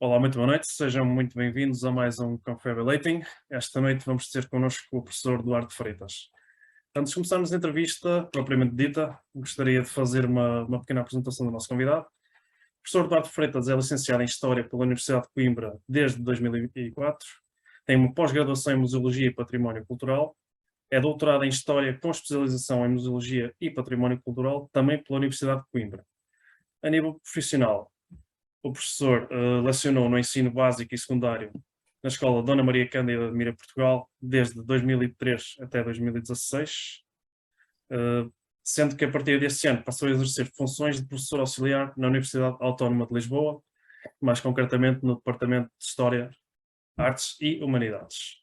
Olá, muito boa noite, sejam muito bem-vindos a mais um Confabulating. Esta noite vamos ter connosco o professor Duarte Freitas. Antes de começarmos a entrevista, propriamente dita, gostaria de fazer uma pequena apresentação do nosso convidado. O professor Duarte Freitas é licenciado em História pela Universidade de Coimbra desde 2004, tem uma pós-graduação em Museologia e Património Cultural, é doutorado em História com especialização em Museologia e Património Cultural, também pela Universidade de Coimbra. A nível profissional, o professor lecionou no ensino básico e secundário na Escola Dona Maria Cândida de Mira, Portugal, desde 2003 até 2016, sendo que a partir deste ano passou a exercer funções de professor auxiliar na Universidade Autónoma de Lisboa, mais concretamente no Departamento de História, Artes e Humanidades.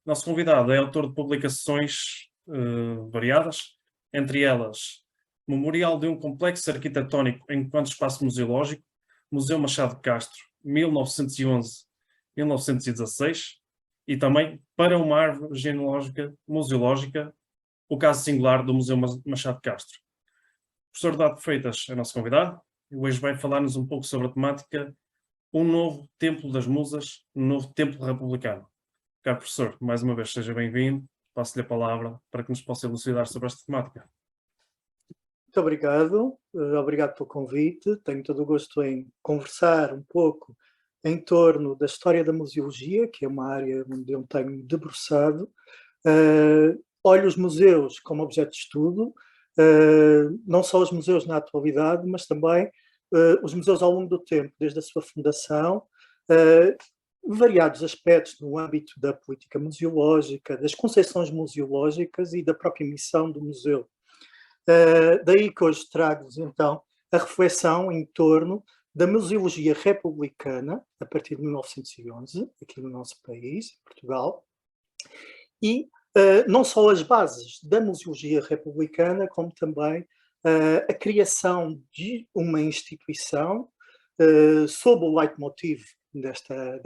Nosso convidado é autor de publicações variadas, entre elas Memorial de um Complexo Arquitetónico enquanto Espaço Museológico, Museu Machado de Castro, 1911-1916, e também Para uma Árvore Genealógica Museológica, o caso singular do Museu Machado de Castro. O professor Duarte Freitas é nosso convidado e hoje vai falar-nos um pouco sobre a temática Um Novo Templo das Musas, um Novo Templo Republicano. Caro professor, mais uma vez seja bem-vindo, passo-lhe a palavra para que nos possa elucidar sobre esta temática. Muito obrigado, obrigado pelo convite. Tenho todo o gosto em conversar um pouco em torno da história da museologia, que é uma área onde eu tenho debruçado. Olho os museus como objeto de estudo, não só os museus na atualidade, mas também os museus ao longo do tempo, desde a sua fundação, variados aspectos no âmbito da política museológica, das concepções museológicas e da própria missão do museu. Daí que hoje trago-vos então a reflexão em torno da museologia republicana, a partir de 1911, aqui no nosso país, Portugal, e não só as bases da museologia republicana, como também a criação de uma instituição sob o leitmotiv desta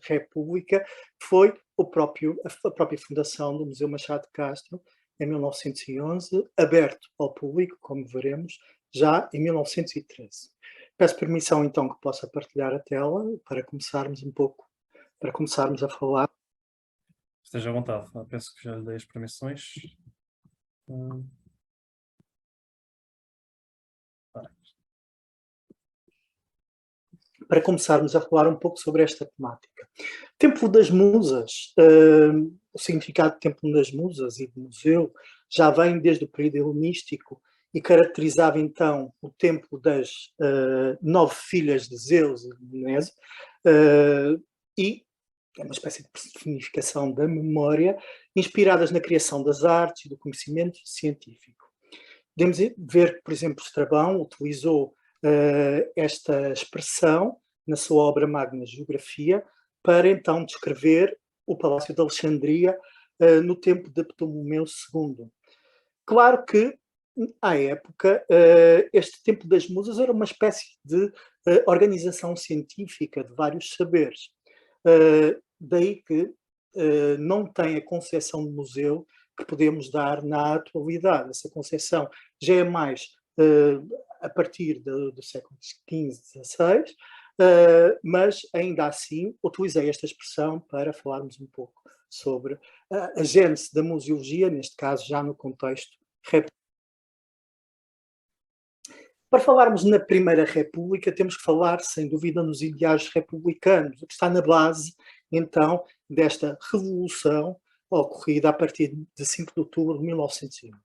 República, que foi a própria fundação do Museu Machado de Castro, em 1911, aberto ao público, como veremos, já em 1913. Peço permissão, então, que possa partilhar a tela para começarmos a falar. Esteja à vontade, penso que já lhe dei as permissões. Para começarmos a falar um pouco sobre esta temática. Templo das Musas, o significado de Templo das Musas e de museu já vem desde o período helenístico e caracterizava então o templo das 9 filhas de Zeus e de Menésio, e é uma espécie de personificação da memória, inspiradas na criação das artes e do conhecimento científico. Podemos ver que, por exemplo, Estrabão utilizou esta expressão na sua obra magna Geografia para então descrever o Palácio de Alexandria no tempo de Ptolomeu II. Claro que, à época, este Templo das Musas era uma espécie de organização científica de vários saberes. Daí que não tem a concepção de museu que podemos dar na atualidade. Essa concepção já é mais a partir do século XV, XVI, mas ainda assim utilizei esta expressão para falarmos um pouco sobre a gênese da museologia, neste caso já no contexto republicano. Para falarmos na Primeira República, temos que falar, sem dúvida, nos ideais republicanos, o que está na base, então, desta revolução ocorrida a partir de 5 de outubro de 1911.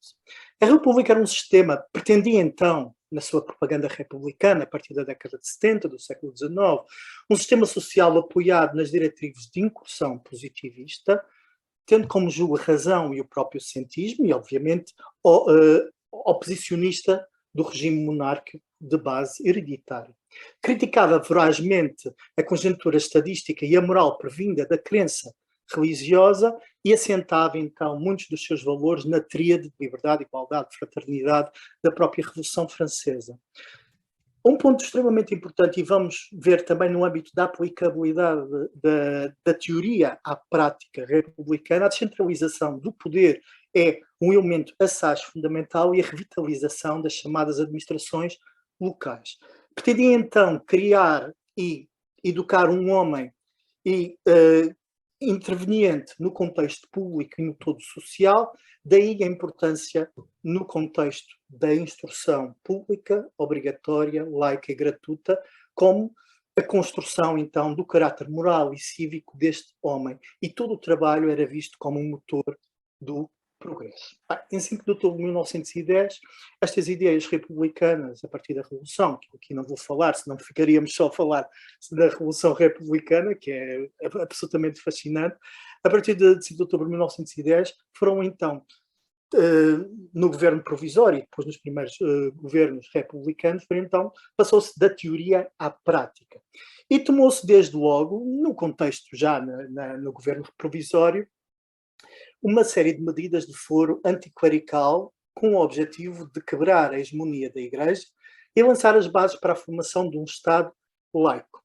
A República era um sistema, pretendia então, na sua propaganda republicana, a partir da década de 70 do século XIX, um sistema social apoiado nas diretrizes de incursão positivista, tendo como julgo a razão e o próprio cientismo, e obviamente oposicionista do regime monárquico de base hereditária. Criticava vorazmente a conjuntura estadística e a moral previnda da crença religiosa e assentava, então, muitos dos seus valores na tríade de liberdade, igualdade, fraternidade da própria Revolução Francesa. Um ponto extremamente importante, e vamos ver também no âmbito da aplicabilidade da teoria à prática republicana, a descentralização do poder é um elemento assaz fundamental e a revitalização das chamadas administrações locais. Pretendia, então, criar e educar um homem e interveniente no contexto público e no todo social, daí a importância no contexto da instrução pública, obrigatória, laica e gratuita, como a construção, então, do caráter moral e cívico deste homem. E todo o trabalho era visto como um motor do progresso. Em 5 de outubro de 1910, estas ideias republicanas, a partir da Revolução, que aqui não vou falar, senão ficaríamos só a falar da Revolução Republicana, que é absolutamente fascinante, a partir de 5 de outubro de 1910, foram então, no governo provisório, depois nos primeiros governos republicanos, então passou-se da teoria à prática. E tomou-se desde logo, no contexto já no governo provisório, uma série de medidas de foro anticlerical com o objetivo de quebrar a hegemonia da Igreja e lançar as bases para a formação de um Estado laico.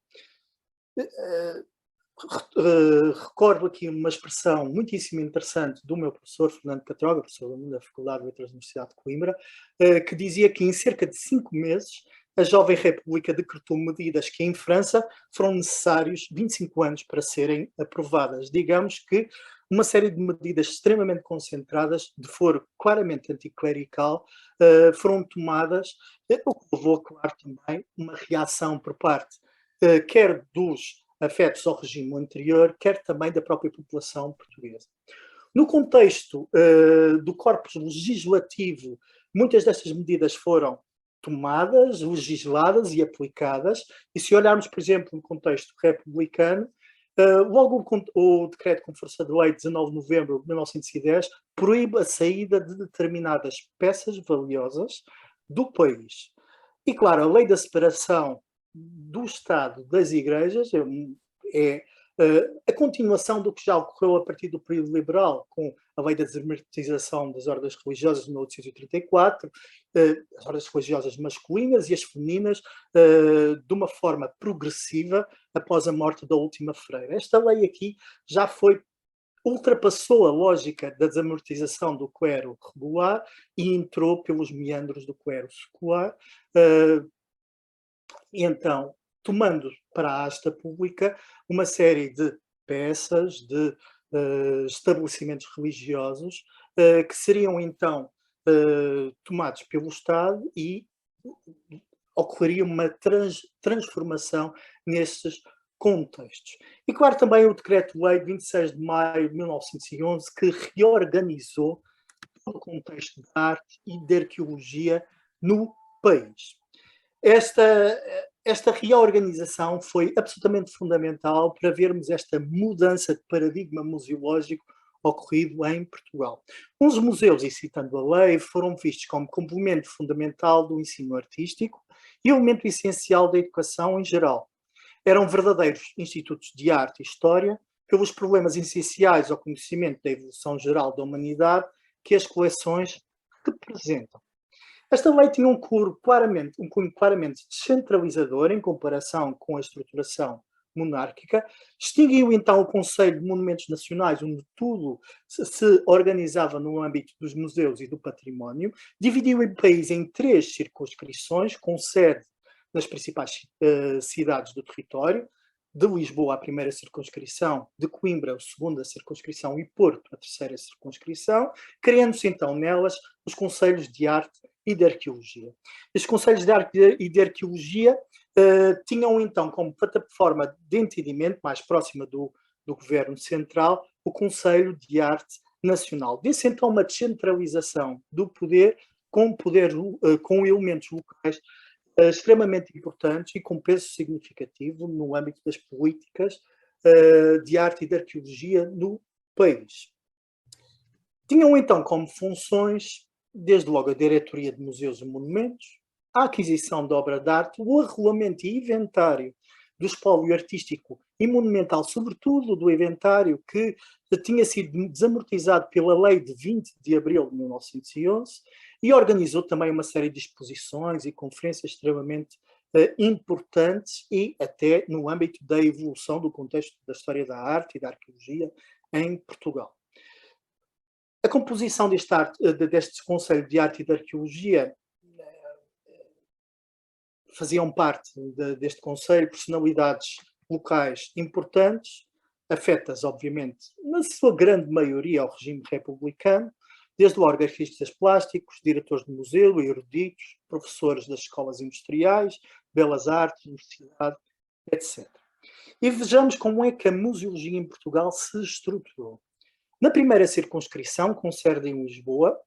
Recordo aqui uma expressão muitíssimo interessante do meu professor Fernando Catroga, professor da Faculdade de Letras da Universidade de Coimbra, que dizia que em cerca de 5 meses a jovem República decretou medidas que em França foram necessários 25 anos para serem aprovadas. Digamos que uma série de medidas extremamente concentradas, de foro claramente anticlerical, foram tomadas, o que levou, claro, também uma reação por parte quer dos afetos ao regime anterior, quer também da própria população portuguesa. No contexto do corpus legislativo, muitas destas medidas foram tomadas, legisladas e aplicadas, e se olharmos, por exemplo, no contexto republicano, logo o decreto com força de lei 19 de novembro de 1910 proíbe a saída de determinadas peças valiosas do país. E, claro, a lei da separação do Estado das igrejas é a continuação do que já ocorreu a partir do período liberal, com a lei da desarmatização das ordens religiosas de 1834, as ordens religiosas masculinas e as femininas, de uma forma progressiva após a morte da última freira. Esta lei aqui já ultrapassou a lógica da desamortização do clero regular e entrou pelos meandros do clero secular. E então, tomando para a asta pública uma série de peças, de estabelecimentos religiosos que seriam então tomados pelo Estado e ocorreria uma transformação nesses contextos. E claro, também o Decreto-Lei de 26 de maio de 1911, que reorganizou todo o contexto da arte e da arqueologia no país. Esta reorganização foi absolutamente fundamental para vermos esta mudança de paradigma museológico ocorrido em Portugal. Os museus, e citando a lei, foram vistos como complemento fundamental do ensino artístico e elemento essencial da educação em geral. Eram verdadeiros institutos de arte e história, pelos problemas essenciais ao conhecimento da evolução geral da humanidade que as coleções representam. Esta lei tinha um cunho claramente descentralizador em comparação com a estruturação monárquica, extinguiu então o Conselho de Monumentos Nacionais, onde tudo se organizava no âmbito dos museus e do património, dividiu o país em 3 circunscrições, com sede nas principais cidades do território, de Lisboa a primeira circunscrição, de Coimbra a segunda circunscrição e Porto a terceira circunscrição, criando-se então nelas os Conselhos de Arte e de Arqueologia. Estes Conselhos de Arte e de Arqueologia tinham então como plataforma de entendimento mais próxima do Governo Central o Conselho de Arte Nacional. Desse então uma descentralização do poder com elementos locais extremamente importantes e com peso significativo no âmbito das políticas de arte e de arqueologia no país. Tinham então como funções, desde logo, a diretoria de museus e monumentos, a aquisição de obra de arte, o arrolamento e inventário do espólio artístico e monumental, sobretudo do inventário que tinha sido desamortizado pela Lei de 20 de abril de 1911, e organizou também uma série de exposições e conferências extremamente importantes e até no âmbito da evolução do contexto da história da arte e da arqueologia em Portugal. A composição deste Conselho de Arte e de Arqueologia faziam parte deste Conselho personalidades locais importantes, afetas, obviamente, na sua grande maioria, ao regime republicano, desde logo artistas plásticos, diretores de museu, eruditos, professores das escolas industriais, belas artes, universidade, etc. E vejamos como é que a museologia em Portugal se estruturou. Na primeira circunscrição, com sede em Lisboa,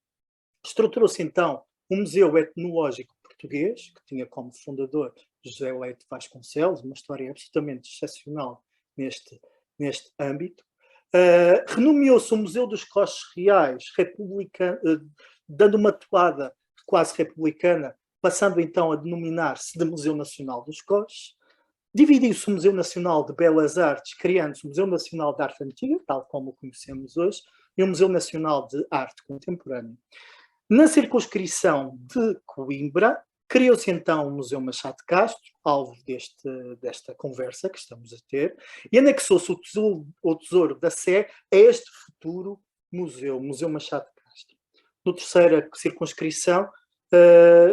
estruturou-se então o Museu Etnológico Português, que tinha como fundador José Leite Vasconcelos, uma história absolutamente excepcional neste âmbito. Renomeou-se o Museu dos Coches Reais, dando uma toada quase republicana, passando então a denominar-se de Museu Nacional dos Coches. Dividiu-se o Museu Nacional de Belas Artes, criando-se o Museu Nacional de Arte Antiga, tal como o conhecemos hoje, e o Museu Nacional de Arte Contemporânea. Na circunscrição de Coimbra, criou-se então o Museu Machado de Castro, alvo desta conversa que estamos a ter, e anexou-se o Tesouro da Sé a este futuro museu, Museu Machado de Castro. Na terceira circunscrição,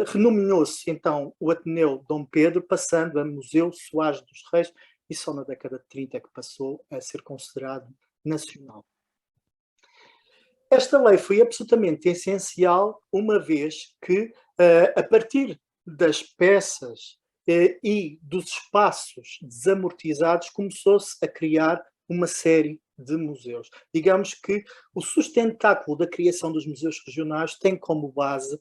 renomeou-se então o Ateneu Dom Pedro, passando a Museu Soares dos Reis, e só na década de 30 que passou a ser considerado nacional. Esta lei foi absolutamente essencial, uma vez que, a partir das peças e dos espaços desamortizados, começou-se a criar uma série de museus. Digamos que o sustentáculo da criação dos museus regionais tem como base,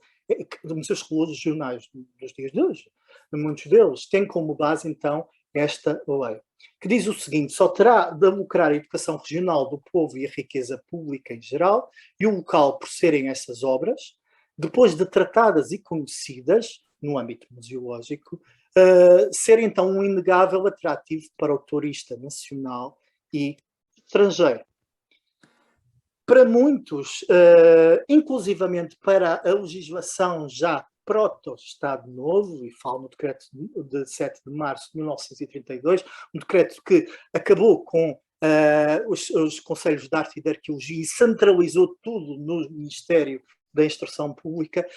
museus regionais dos dias de hoje, muitos deles têm como base, então, esta lei, que diz o seguinte: só terá de lucrar a educação regional do povo e a riqueza pública em geral, e o local por serem essas obras, depois de tratadas e conhecidas no âmbito museológico, ser então um inegável atrativo para o turista nacional e estrangeiro. Para muitos, inclusivamente para a legislação já proto-Estado Novo, e falo no decreto de 7 de março de 1932, um decreto que acabou com os Conselhos de Arte e de Arqueologia e centralizou tudo no Ministério da Instrução Pública.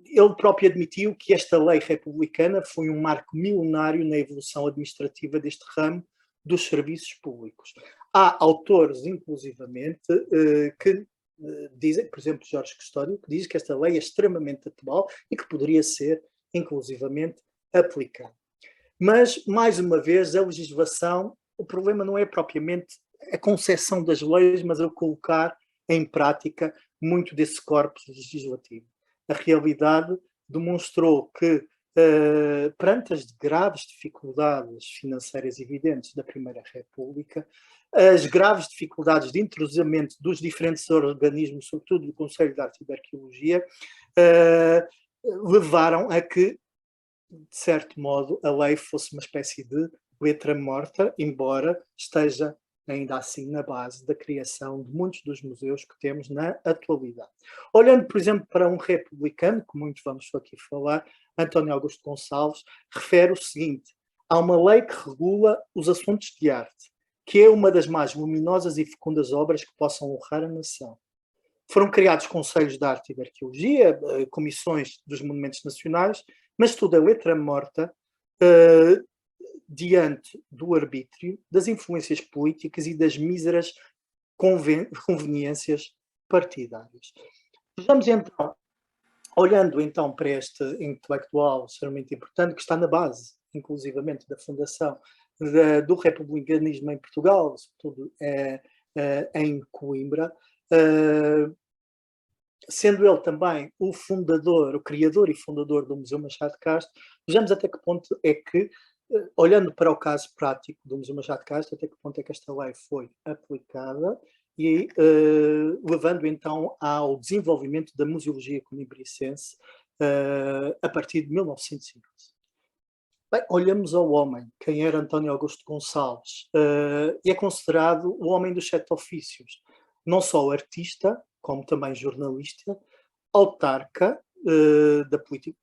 Ele próprio admitiu que esta lei republicana foi um marco milenário na evolução administrativa deste ramo dos serviços públicos. Há autores, inclusivamente, que dizem, por exemplo, Jorge Custódio, que diz que esta lei é extremamente atual e que poderia ser, inclusivamente, aplicada. Mas, mais uma vez, a legislação, o problema não é propriamente a concepção das leis, mas o colocar em prática muito desse corpus legislativo. A realidade demonstrou que, perante as graves dificuldades financeiras evidentes da Primeira República, as graves dificuldades de entrosamento dos diferentes organismos, sobretudo do Conselho de Arte e de Arqueologia, levaram a que, de certo modo, a lei fosse uma espécie de letra morta, embora esteja ainda assim na base da criação de muitos dos museus que temos na atualidade. Olhando, por exemplo, para um republicano, que muitos vamos aqui falar, António Augusto Gonçalves, refere o seguinte: há uma lei que regula os assuntos de arte, que é uma das mais luminosas e fecundas obras que possam honrar a nação. Foram criados conselhos de arte e de arqueologia, comissões dos monumentos nacionais, mas tudo é letra morta, diante do arbítrio, das influências políticas e das míseras conveniências partidárias. Vejamos então, olhando então para este intelectual extremamente importante, que está na base, inclusivamente, da fundação do republicanismo em Portugal, sobretudo em Coimbra, sendo ele também o fundador, o criador e fundador do Museu Machado de Castro. Vejamos até que ponto é que, olhando para o caso prático do Museu Machado de Castro, até que ponto é que esta lei foi aplicada e levando então ao desenvolvimento da museologia coimbricense a partir de 1911. Bem, olhamos ao homem, quem era António Augusto Gonçalves, e é considerado o homem dos 7 ofícios, não só artista, como também jornalista, autarca da política,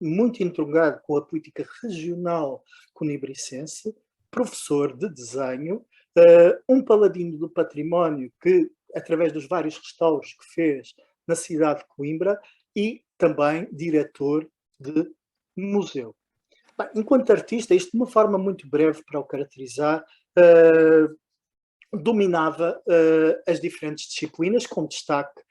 muito integrado com a política regional conibricense, professor de desenho, um paladino do património que, através dos vários restauros que fez na cidade de Coimbra, e também diretor de museu. Bem, enquanto artista, isto de uma forma muito breve para o caracterizar, dominava as diferentes disciplinas, com destaque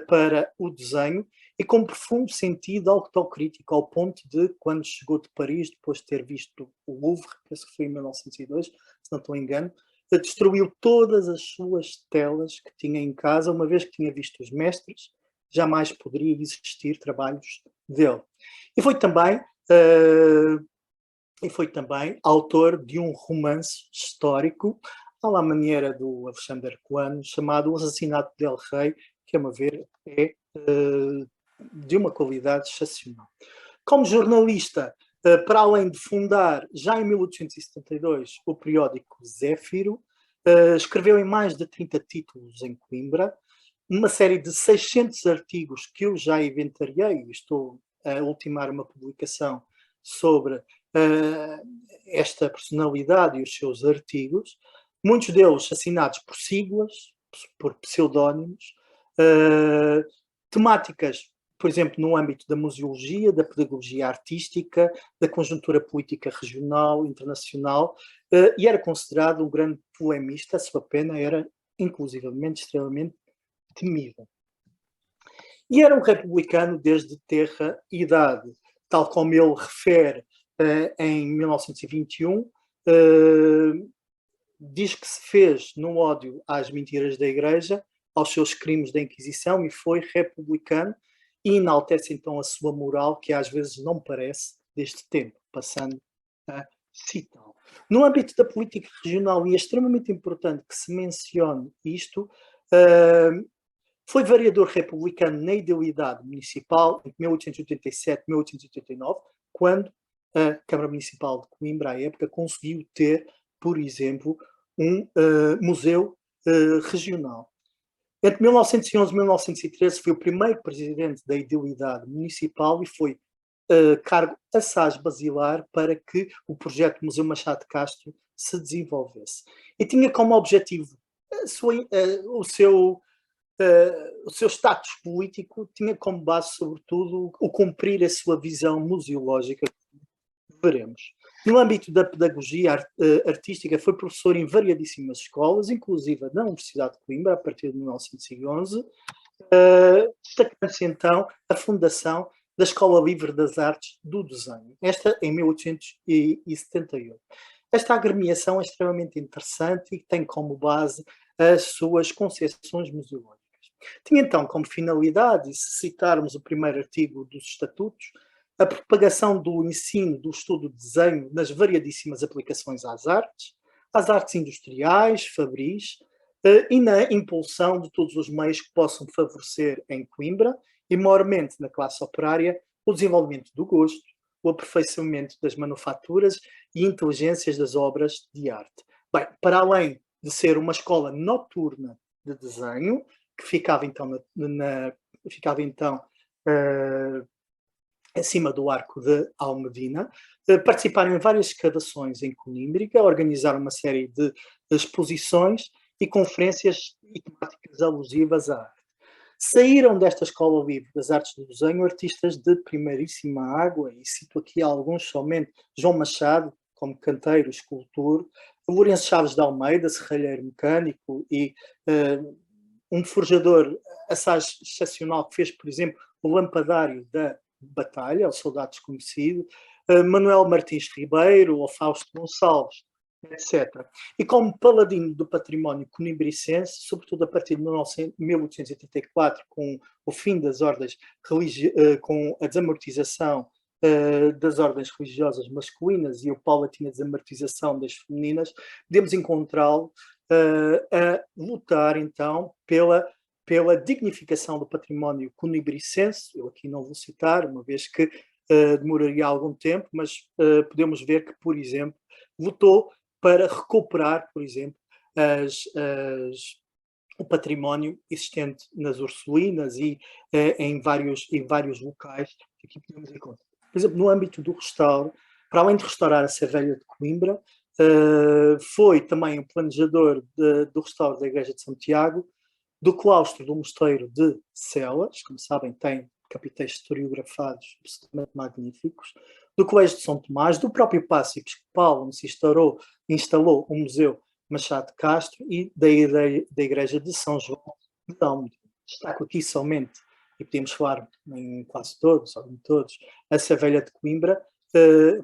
para o desenho e com profundo sentido autocrítico, ao ponto de, quando chegou de Paris, depois de ter visto o Louvre, penso que foi em 1902, se não estou engano, destruiu todas as suas telas que tinha em casa, uma vez que tinha visto os mestres, jamais poderia existir trabalhos dele. E foi também autor de um romance histórico, à maneira do Alexandre Coano, chamado O Assassinato del Rei, que, a meu ver, é de uma qualidade excepcional. Como jornalista, para além de fundar, já em 1872, o periódico Zéfiro, escreveu em mais de 30 títulos em Coimbra, uma série de 600 artigos que eu já inventariei, e estou a ultimar uma publicação sobre esta personalidade e os seus artigos, muitos deles assinados por siglas, por pseudónimos, temáticas, por exemplo, no âmbito da museologia, da pedagogia artística, da conjuntura política regional, internacional, e era considerado um grande poemista. A sua pena era, inclusivamente, extremamente temível. E era um republicano desde terra e idade, tal como ele refere em 1921, diz que se fez no ódio às mentiras da Igreja, aos seus crimes da Inquisição, e foi republicano, e enaltece então a sua moral, que às vezes não parece deste tempo, passando a citá-lo. No âmbito da política regional, e é extremamente importante que se mencione isto, foi vereador republicano na idealidade municipal entre 1887 e 1889, quando a Câmara Municipal de Coimbra, à época, conseguiu ter, por exemplo, um museu regional. Entre 1911 e 1913 foi o primeiro presidente da idealidade municipal e foi cargo assaz basilar para que o projeto Museu Machado de Castro se desenvolvesse. E tinha como objetivo o seu status político, tinha como base, sobretudo, o cumprir a sua visão museológica. Veremos. No âmbito da pedagogia artística, foi professor em variadíssimas escolas, inclusive na Universidade de Coimbra, a partir de 1911, destacando-se então a fundação da Escola Livre das Artes do Desenho, esta em 1878. Esta agremiação é extremamente interessante e tem como base as suas concepções museológicas. Tinha então como finalidade, se citarmos o primeiro artigo dos Estatutos, a propagação do ensino do estudo de desenho nas variadíssimas aplicações às artes industriais, fabris, e na impulsão de todos os meios que possam favorecer em Coimbra, e maiormente na classe operária, o desenvolvimento do gosto, o aperfeiçoamento das manufaturas e inteligências das obras de arte. Bem, para além de ser uma escola noturna de desenho, que ficava então, acima do Arco de Almedina, participaram em várias escavações em Conímbriga, organizaram uma série de exposições e conferências e temáticas alusivas à arte. Saíram desta Escola Livre das Artes do Desenho artistas de primeiríssima água, e cito aqui alguns somente: João Machado, como canteiro, escultor, Lourenço Chaves de Almeida, serralheiro mecânico, e um forjador assaz excepcional que fez, por exemplo, o lampadário da Batalha, o Soldado Desconhecido, Manuel Martins Ribeiro, ou Fausto Gonçalves, etc. E como paladino do património conimbricense, sobretudo a partir de 1884, com o fim das ordens com a desamortização das ordens religiosas masculinas e a paulatina desamortização das femininas, podemos encontrá-lo a lutar então pela dignificação do património conimbricense. Eu aqui não vou citar, uma vez que demoraria algum tempo, mas podemos ver que, por exemplo, lutou para recuperar, por exemplo, o património existente nas Ursulinas e em vários locais que aqui podemos encontrar. Por exemplo, no âmbito do restauro, para além de restaurar a Sé Velha de Coimbra, foi também o planejador do restauro da Igreja de São Tiago, do claustro do Mosteiro de Celas, como sabem, tem capitéis historiografados absolutamente magníficos, do Colégio de São Tomás, do próprio Paço Episcopal, onde se instalou o Museu Machado de Castro, e da Igreja de São João de Dão. Destaco aqui somente, e podemos falar em quase todos, ou em todos, a Savelha de Coimbra,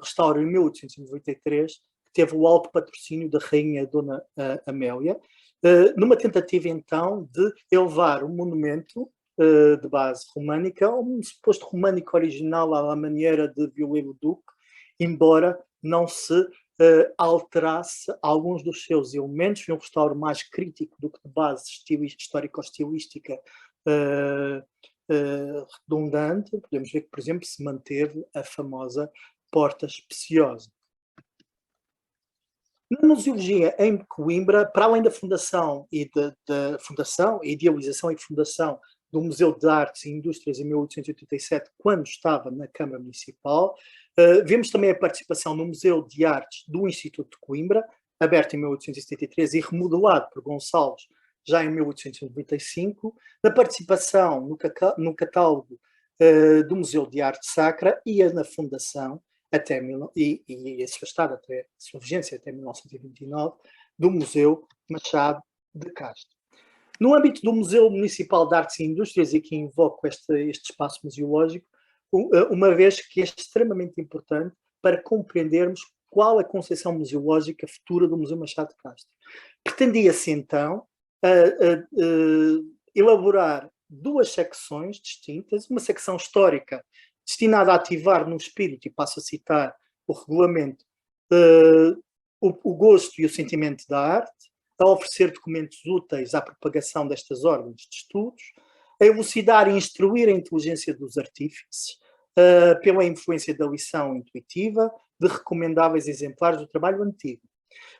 restaura em 1893, que teve o alto patrocínio da Rainha Dona Amélia, numa tentativa então de elevar um monumento de base românica, um suposto românico original à maneira de Viollet-le-Duc, embora não se alterasse alguns dos seus elementos. Foi um restauro mais crítico do que de base histórico-estilística redundante. Podemos ver que, por exemplo, se manteve a famosa porta especiosa. Na museologia em Coimbra, para além da fundação e da fundação, idealização e fundação do Museu de Artes e Indústrias em 1887, quando estava na Câmara Municipal, vemos também a participação no Museu de Artes do Instituto de Coimbra, aberto em 1873 e remodelado por Gonçalves já em 1895, da participação no catálogo do Museu de Arte Sacra e na fundação, e a sua estada até a sua vigência até 1929, do Museu Machado de Castro. No âmbito do Museu Municipal de Artes e Indústrias, e aqui invoco este espaço museológico, uma vez que é extremamente importante para compreendermos qual a concepção museológica futura do Museu Machado de Castro. Pretendia-se então elaborar duas secções distintas, uma secção histórica destinada a ativar no espírito, e passo a citar o regulamento, o gosto e o sentimento da arte, a oferecer documentos úteis à propagação destas ordens de estudos, a elucidar e instruir a inteligência dos artífices, pela influência da lição intuitiva, de recomendáveis exemplares do trabalho antigo.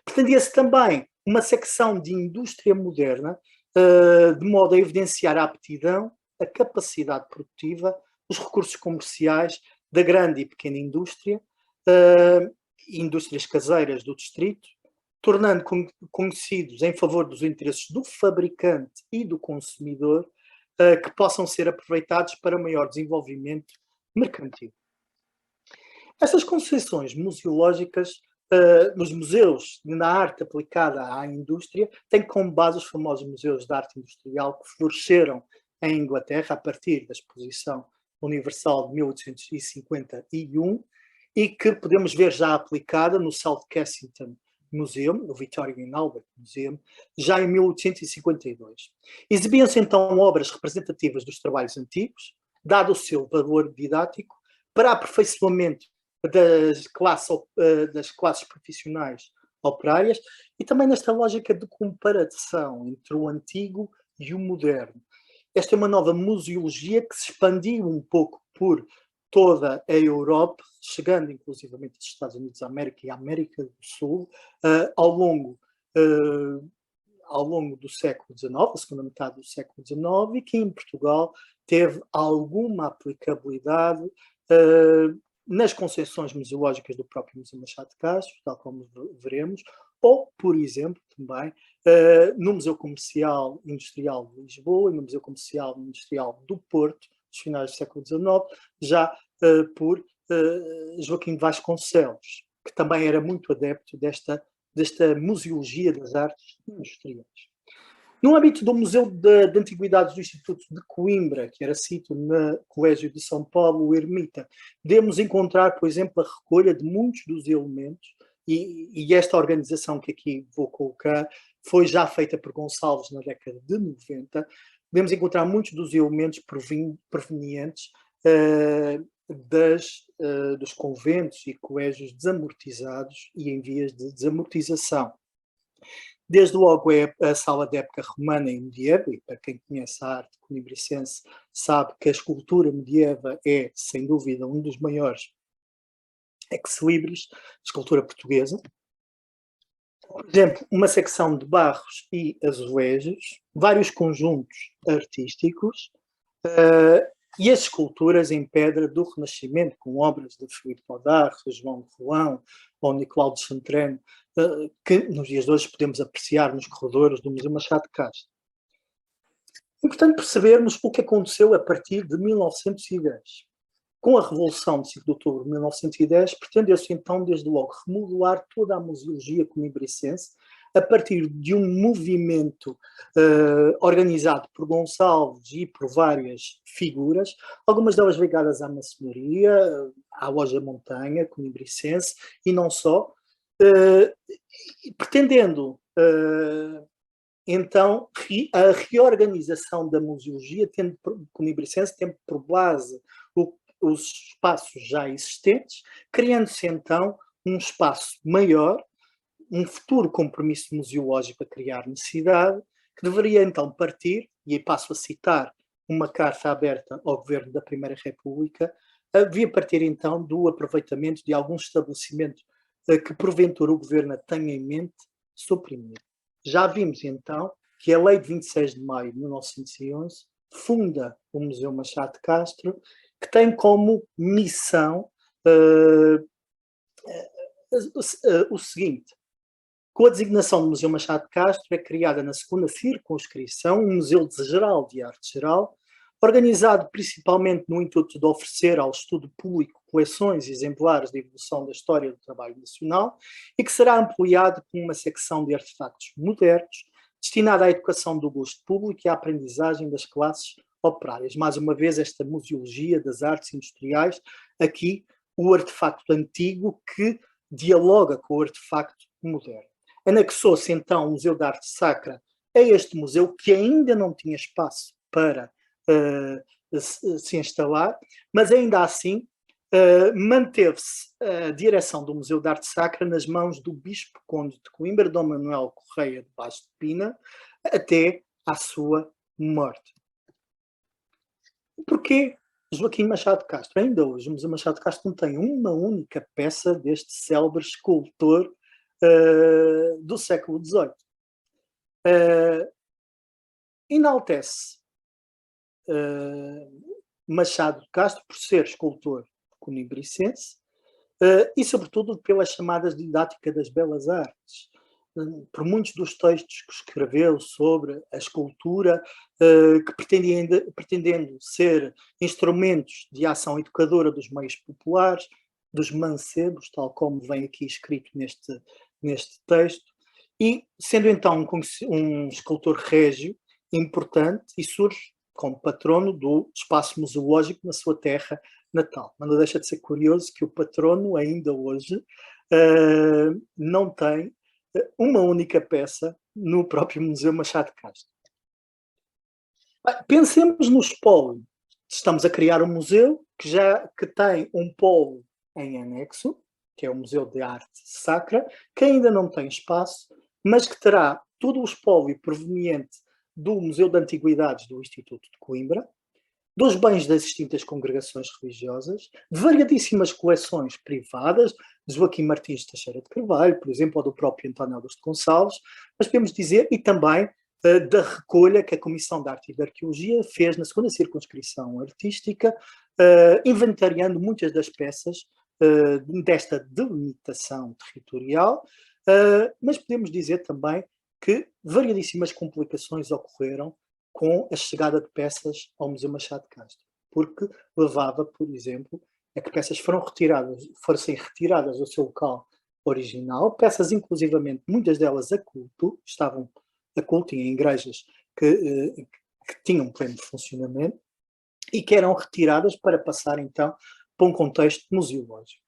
Pretendia-se também uma secção de indústria moderna, de modo a evidenciar a aptidão, a capacidade produtiva, os recursos comerciais da grande e pequena indústria, indústrias caseiras do distrito, tornando conhecidos em favor dos interesses do fabricante e do consumidor, que possam ser aproveitados para maior desenvolvimento mercantil. Essas concepções museológicas nos museus na arte aplicada à indústria têm como base os famosos museus de arte industrial que floresceram em Inglaterra a partir da Exposição Universal de 1851 e que podemos ver já aplicada no South Kensington Museum, no Victoria and Albert Museum, já em 1852. Exibiam-se então obras representativas dos trabalhos antigos, dado o seu valor didático, para aperfeiçoamento das classes profissionais operárias e também nesta lógica de comparação entre o antigo e o moderno. Esta é uma nova museologia que se expandiu um pouco por toda a Europa, chegando inclusivamente aos Estados Unidos da América e à América do Sul, ao longo do século XIX, a segunda metade do século XIX, e que em Portugal teve alguma aplicabilidade nas concepções museológicas do próprio Museu Machado de Castro, tal como veremos, ou, por exemplo, também no Museu Comercial Industrial de Lisboa e no Museu Comercial Industrial do Porto, dos finais do século XIX, já por Joaquim de Vasconcelos, que também era muito adepto desta museologia das artes industriais. No âmbito do Museu de Antiguidades do Instituto de Coimbra, que era sito no Colégio de São Paulo, o Ermita, podemos encontrar, por exemplo, a recolha de muitos dos elementos, e esta organização que aqui vou colocar foi já feita por Gonçalves na década de 90. Podemos encontrar muitos dos elementos provenientes dos conventos e colégios desamortizados e em vias de desamortização. Desde logo é a sala de época romana em Medieva, e para quem conhece a arte coimbricense sabe que a escultura medieva é, sem dúvida, um dos maiores ex-libris de escultura portuguesa. Por exemplo, uma secção de barros e azulejos, vários conjuntos artísticos e as esculturas em pedra do Renascimento, com obras de Filipe Audard, João de Roão ou Nicolau de Chantrenne, que nos dias de hoje podemos apreciar nos corredores do Museu Machado de Castro. É importante percebermos o que aconteceu a partir de 1910. Com a Revolução de 5 de Outubro de 1910, pretendeu-se então, desde logo, remodelar toda a museologia comimbricense a partir de um movimento organizado por Gonçalves e por várias figuras, algumas delas ligadas à maçonaria, à Loja Montanha, comimbricense, e não só, pretendendo então a reorganização da museologia comimbricense, tendo por base os espaços já existentes, criando-se então um espaço maior, um futuro compromisso museológico a criar necessidade, que deveria então partir, e aí passo a citar uma carta aberta ao Governo da Primeira República, devia partir então do aproveitamento de alguns estabelecimentos que porventura o Governo tenha em mente suprimir. Já vimos então que a Lei de 26 de maio de 1911 funda o Museu Machado de Castro, que tem como missão o seguinte: com a designação do Museu Machado de Castro, é criada na segunda circunscrição um Museu Geral de Arte Geral, organizado principalmente no intuito de oferecer ao estudo público coleções exemplares de evolução da história do trabalho nacional e que será ampliado com uma secção de artefactos modernos, destinada à educação do gosto público e à aprendizagem das classes operárias. Mais uma vez, esta museologia das artes industriais, aqui o artefacto antigo que dialoga com o artefacto moderno. Anexou-se então o Museu de Arte Sacra a este museu, que ainda não tinha espaço para se instalar, mas ainda assim manteve-se a direção do Museu de Arte Sacra nas mãos do Bispo Conde de Coimbra, Dom Manuel Correia de Baixo de Pina, até à sua morte. Porquê Joaquim Machado de Castro? Ainda hoje o Museu Machado de Castro não tem uma única peça deste célebre escultor do século XVIII. Enaltece Machado de Castro por ser escultor conimbricense e, sobretudo, pelas chamadas didática das belas artes. Por muitos dos textos que escreveu sobre a escultura, que pretendendo ser instrumentos de ação educadora dos meios populares, dos mancebos, tal como vem aqui escrito neste texto, e sendo então um escultor régio importante, e surge como patrono do espaço museológico na sua terra natal. Mas não deixa de ser curioso que o patrono, ainda hoje, não tem uma única peça no próprio Museu Machado de Castro. Pensemos no espólio. Estamos a criar um museu que tem um polo em anexo, que é o Museu de Arte Sacra, que ainda não tem espaço, mas que terá todo o espólio proveniente do Museu de Antiguidades do Instituto de Coimbra, dos bens das distintas congregações religiosas, de variadíssimas coleções privadas, de Joaquim Martins de Teixeira de Carvalho, por exemplo, ou do próprio António Augusto Gonçalves, mas podemos dizer, e também da recolha que a Comissão de Arte e de Arqueologia fez na segunda circunscrição artística, inventariando muitas das peças desta delimitação territorial, mas podemos dizer também que variadíssimas complicações ocorreram com a chegada de peças ao Museu Machado de Castro, porque levava, por exemplo, a que peças fossem retiradas do seu local original, peças inclusivamente, muitas delas a culto, estavam a culto em igrejas que tinham pleno funcionamento, e que eram retiradas para passar então para um contexto museológico.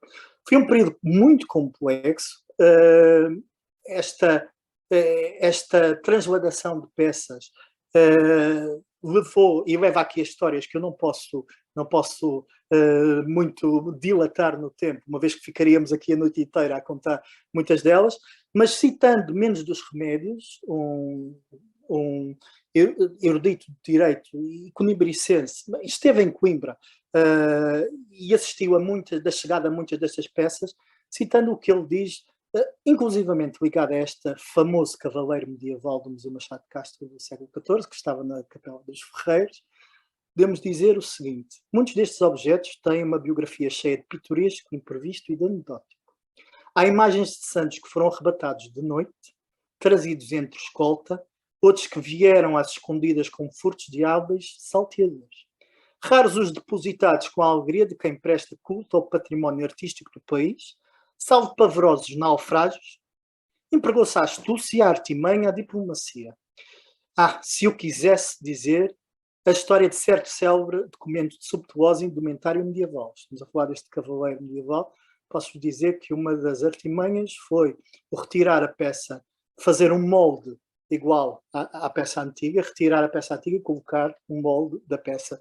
Foi um período muito complexo, esta transladação de peças leva aqui as histórias que eu não posso muito dilatar no tempo, uma vez que ficaríamos aqui a noite inteira a contar muitas delas, mas citando Menos dos Remédios, um erudito de direito e conimbricense, esteve em Coimbra e assistiu da chegada a muitas destas peças, citando o que ele diz, inclusivamente ligado a este famoso cavaleiro medieval do Museu Machado de Castro do século XIV, que estava na Capela dos Ferreiros. Podemos dizer o seguinte: muitos destes objetos têm uma biografia cheia de pitoresco, imprevisto e de anedótico. Há imagens de santos que foram arrebatados de noite, trazidos entre escolta, outros que vieram às escondidas com furtos de hábeis salteadores. Raros os depositados com a alegria de quem presta culto ao património artístico do país, salvo pavorosos naufrágios, empregou-se à astúcia, à artimanha, à diplomacia. Se eu quisesse dizer a história de certo célebre documento de subtuosa indumentário medieval. Estamos a falar deste cavaleiro medieval. Posso dizer que uma das artimanhas foi o retirar a peça, fazer um molde igual à peça antiga, retirar a peça antiga e colocar um molde da peça,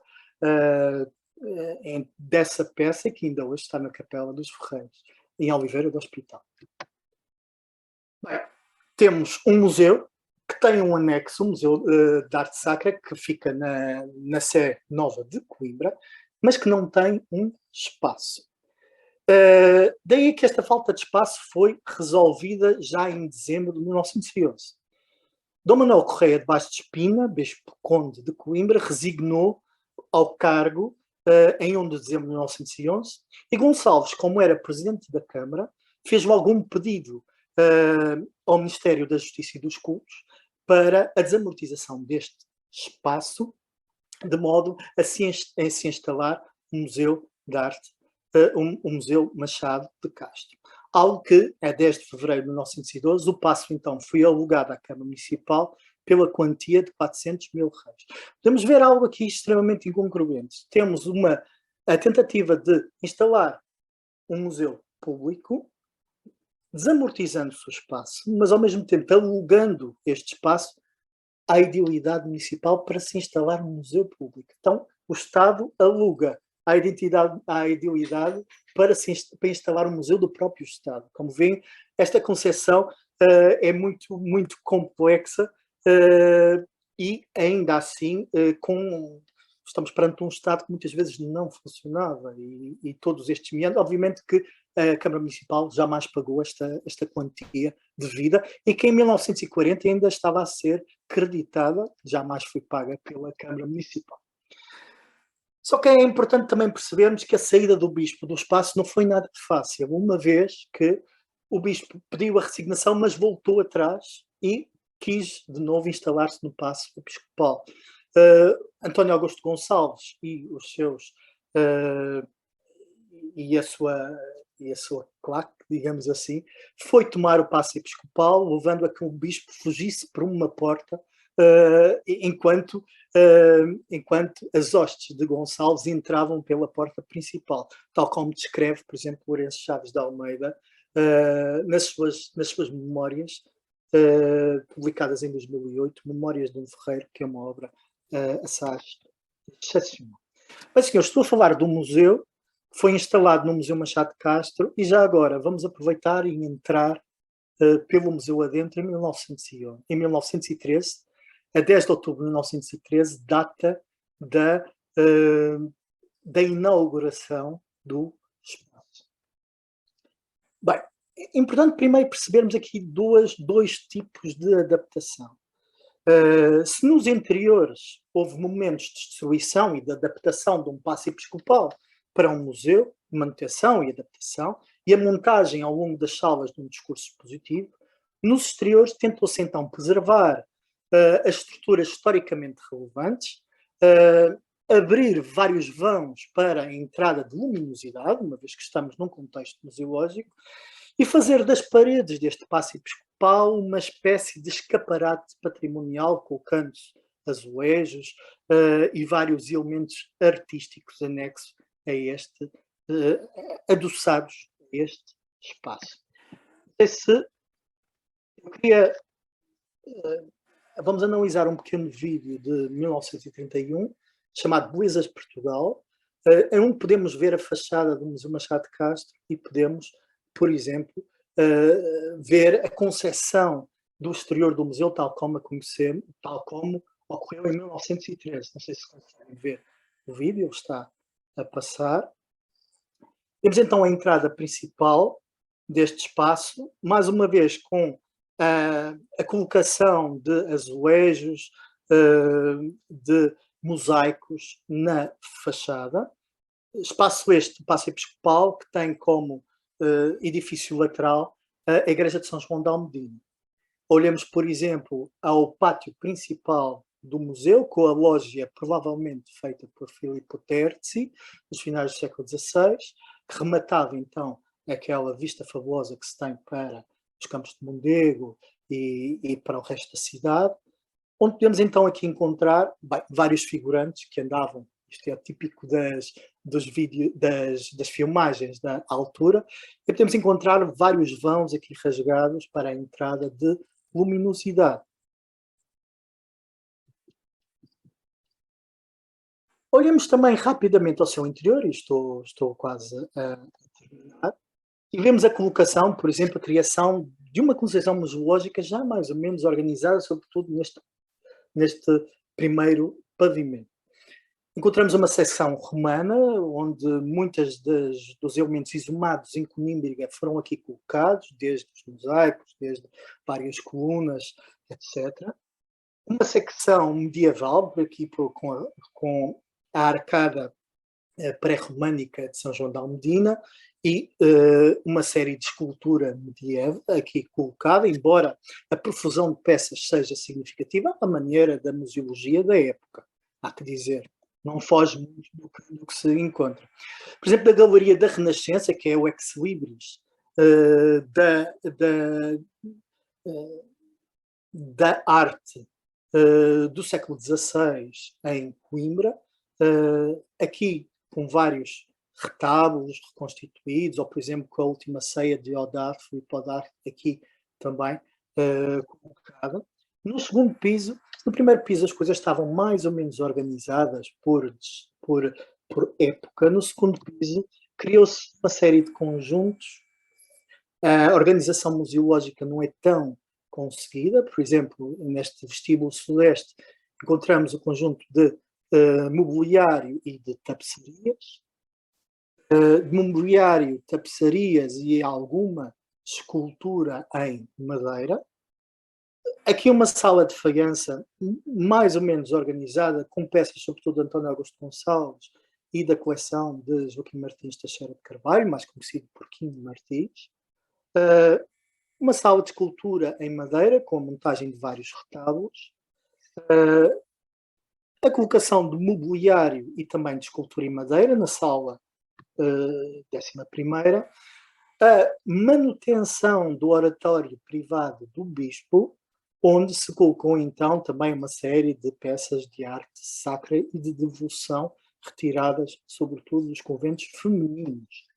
dessa peça que ainda hoje está na Capela dos Ferreiros, em Oliveira do Hospital. Bem, temos um museu que tem um anexo, um museu de arte sacra, que fica na Sé Nova de Coimbra, mas que não tem um espaço. Daí que esta falta de espaço foi resolvida já em dezembro de 1911. Dom Manuel Correia de Bastos Espina, bispo conde de Coimbra, resignou ao cargo em 1 de dezembro de 1911, e Gonçalves, como era presidente da Câmara, fez logo um pedido ao Ministério da Justiça e dos Cultos para a desamortização deste espaço, de modo a se instalar um museu de arte, um Museu Machado de Castro. Algo que, a 10 de fevereiro de 1912, o paço então foi alugado à Câmara Municipal pela quantia de 400 mil reais. Podemos ver algo aqui extremamente incongruente. Temos a tentativa de instalar um museu público, desamortizando-se o espaço, mas ao mesmo tempo alugando este espaço à idilidade municipal para se instalar um museu público. Então, o Estado aluga à idilidade para instalar um museu do próprio Estado. Como veem, esta concepção é muito, muito complexa e, ainda assim, estamos perante um Estado que muitas vezes não funcionava e todos estes meandros. Obviamente que a Câmara Municipal jamais pagou esta quantia devida e que em 1940 ainda estava a ser creditada, jamais foi paga pela Câmara Municipal. Só que é importante também percebermos que a saída do bispo do espaço não foi nada fácil, uma vez que o bispo pediu a resignação, mas voltou atrás e quis de novo instalar-se no paço episcopal. António Augusto Gonçalves e os seus e a sua claque, digamos assim, foi tomar o paço episcopal, levando a que o bispo fugisse por uma porta, enquanto as hostes de Gonçalves entravam pela porta principal, tal como descreve, por exemplo, Lourenço Chaves de Almeida nas suas memórias, publicadas em 2008, Memórias de um Ferreiro, que é uma obra assaz excepcional. Mas, senhores, estou a falar do museu que foi instalado no Museu Machado de Castro e já agora vamos aproveitar e entrar pelo museu adentro em 1913, a 10 de outubro de 1913, data da inauguração do espaço. Bem, é importante primeiro percebermos aqui dois tipos de adaptação. Se nos anteriores houve momentos de destruição e de adaptação de um paço episcopal para um museu, de manutenção e adaptação, e a montagem ao longo das salas de um discurso expositivo, nos exteriores tentou-se então preservar as estruturas historicamente relevantes, abrir vários vãos para a entrada de luminosidade, uma vez que estamos num contexto museológico, e fazer das paredes deste paço episcopal uma espécie de escaparate patrimonial, colocando azulejos e vários elementos artísticos anexos a este, adoçados a este espaço. Não sei se eu queria... vamos analisar um pequeno vídeo de 1931, chamado Belezas de Portugal, onde podemos ver a fachada do Museu Machado de Castro e podemos, por exemplo, ver a concepção do exterior do museu tal como a conhecemos, tal como ocorreu em 1913. Não sei se conseguem ver o vídeo, ele está a passar. Temos então a entrada principal deste espaço, mais uma vez com a colocação de azulejos, de mosaicos na fachada. Espaço este, o Paço Episcopal, que tem como edifício lateral a Igreja de São João de Almedina. Olhamos, por exemplo, ao pátio principal do museu, com a lógia provavelmente feita por Filippo Terzi, nos finais do século XVI, que rematava então aquela vista fabulosa que se tem para os Campos de Mondego e para o resto da cidade, onde podemos então aqui encontrar vários figurantes que andavam, isto é típico das filmagens da altura, e podemos encontrar vários vãos aqui rasgados para a entrada de luminosidade. Olhamos também rapidamente ao seu interior, e estou quase a terminar, e vemos a colocação, por exemplo, a criação de uma concepção museológica já mais ou menos organizada, sobretudo neste primeiro pavimento. Encontramos uma secção romana, onde muitos dos elementos exumados em Conímbriga foram aqui colocados, desde os mosaicos, desde várias colunas, etc. Uma secção medieval, por aqui com a arcada pré-românica de São João de Almedina e uma série de escultura medieval aqui colocada, embora a profusão de peças seja significativa, à maneira da museologia da época, há que dizer. Não foge muito do que se encontra. Por exemplo, da Galeria da Renascença, que é o Ex Libris da arte do século XVI em Coimbra, aqui com vários retábulos reconstituídos, ou por exemplo com a Última Ceia de Odarto, Filipe Odarto, aqui também colocada. No segundo piso, no primeiro piso as coisas estavam mais ou menos organizadas por época. No segundo piso criou-se uma série de conjuntos. A organização museológica não é tão conseguida. Por exemplo, neste vestíbulo sudeste encontramos o conjunto de mobiliário e de tapeçarias. De mobiliário, tapeçarias e alguma escultura em madeira. Aqui uma sala de faiança mais ou menos organizada, com peças sobretudo de António Augusto Gonçalves e da coleção de Joaquim Martins Teixeira de Carvalho, mais conhecido por Quinho Martins. Uma sala de escultura em madeira, com a montagem de vários retábulos. A colocação de mobiliário e também de escultura em madeira na sala 11ª. A manutenção do oratório privado do bispo, onde se colocou então também uma série de peças de arte sacra e de devoção retiradas sobretudo dos conventos femininos.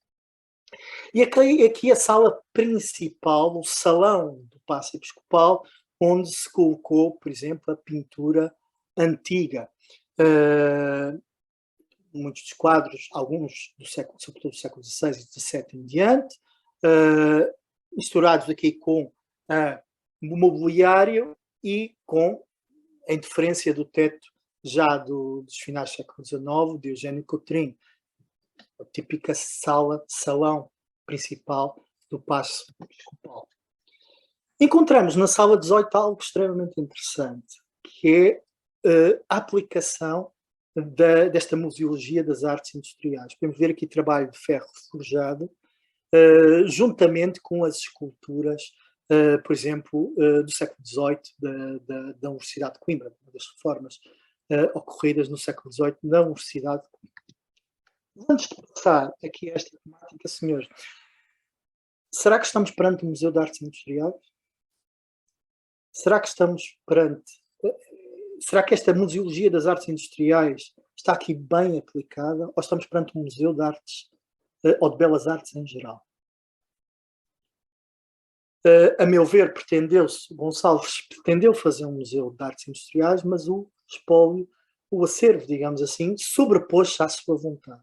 E aqui a sala principal, o salão do Paço Episcopal, onde se colocou, por exemplo, a pintura antiga. Muitos dos quadros, alguns sobretudo do século XVI e XVII em diante, misturados aqui com o mobiliário e com a interferência do teto já dos finais do século XIX, de Eugênio Coutrinho, a típica salão principal do Paço Episcopal. Encontramos na sala 18 algo extremamente interessante, que é a aplicação desta museologia das artes industriais. Podemos ver aqui trabalho de ferro forjado, juntamente com as esculturas, por exemplo, do século XVIII da Universidade de Coimbra, uma das reformas ocorridas no século XVIII na Universidade de Coimbra. Antes de passar aqui a esta temática, senhores, será que estamos perante um Museu de Artes Industriais? Será que estamos perante... Será que esta museologia das artes industriais está aqui bem aplicada, ou estamos perante um museu de artes ou de belas artes em geral? A meu ver, Gonçalves pretendeu fazer um museu de artes industriais, mas o espólio, o acervo, digamos assim, sobrepôs-se à sua vontade.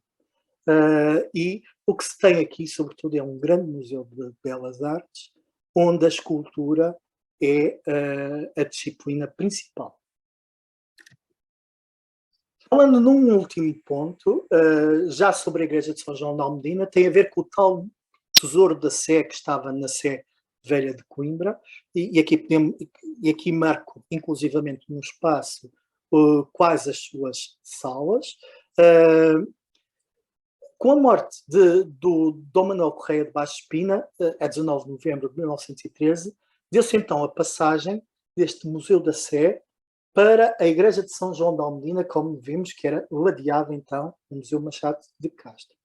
E o que se tem aqui, sobretudo, é um grande museu de belas artes, onde a escultura é a disciplina principal. Falando num último ponto, já sobre a igreja de São João de Almedina, tem a ver com o tal tesouro da Sé que estava na Sé Velha de Coimbra, e aqui marco inclusivamente no espaço quais as suas salas. Com a morte do Dom Manuel Correia de Baixo Espina, a 19 de novembro de 1913, deu-se então a passagem deste Museu da Sé para a Igreja de São João de Almedina, como vimos, que era ladeado então no Museu Machado de Castro.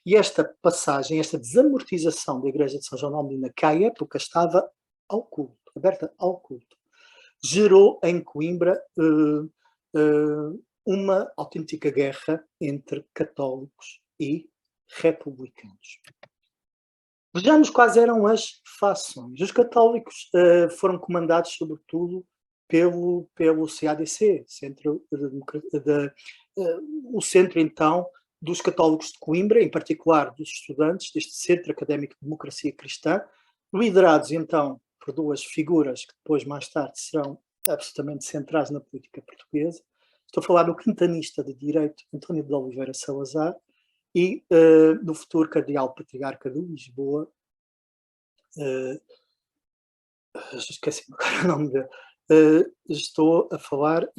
E esta passagem, esta desamortização da Igreja de São João de Almedina, que à época estava ao culto, aberta ao culto, gerou em Coimbra uma autêntica guerra entre católicos e republicanos. Vejamos quais eram as fações. Os católicos foram comandados, sobretudo, pelo CADC, o centro, então, dos católicos de Coimbra, em particular dos estudantes deste Centro Académico de Democracia Cristã, liderados, então, por duas figuras que depois, mais tarde, serão absolutamente centrais na política portuguesa. Estou a falar do quintanista de direito António de Oliveira Salazar e do futuro cardeal patriarca de Lisboa, esqueci-me agora o nome dele. Estou a falar,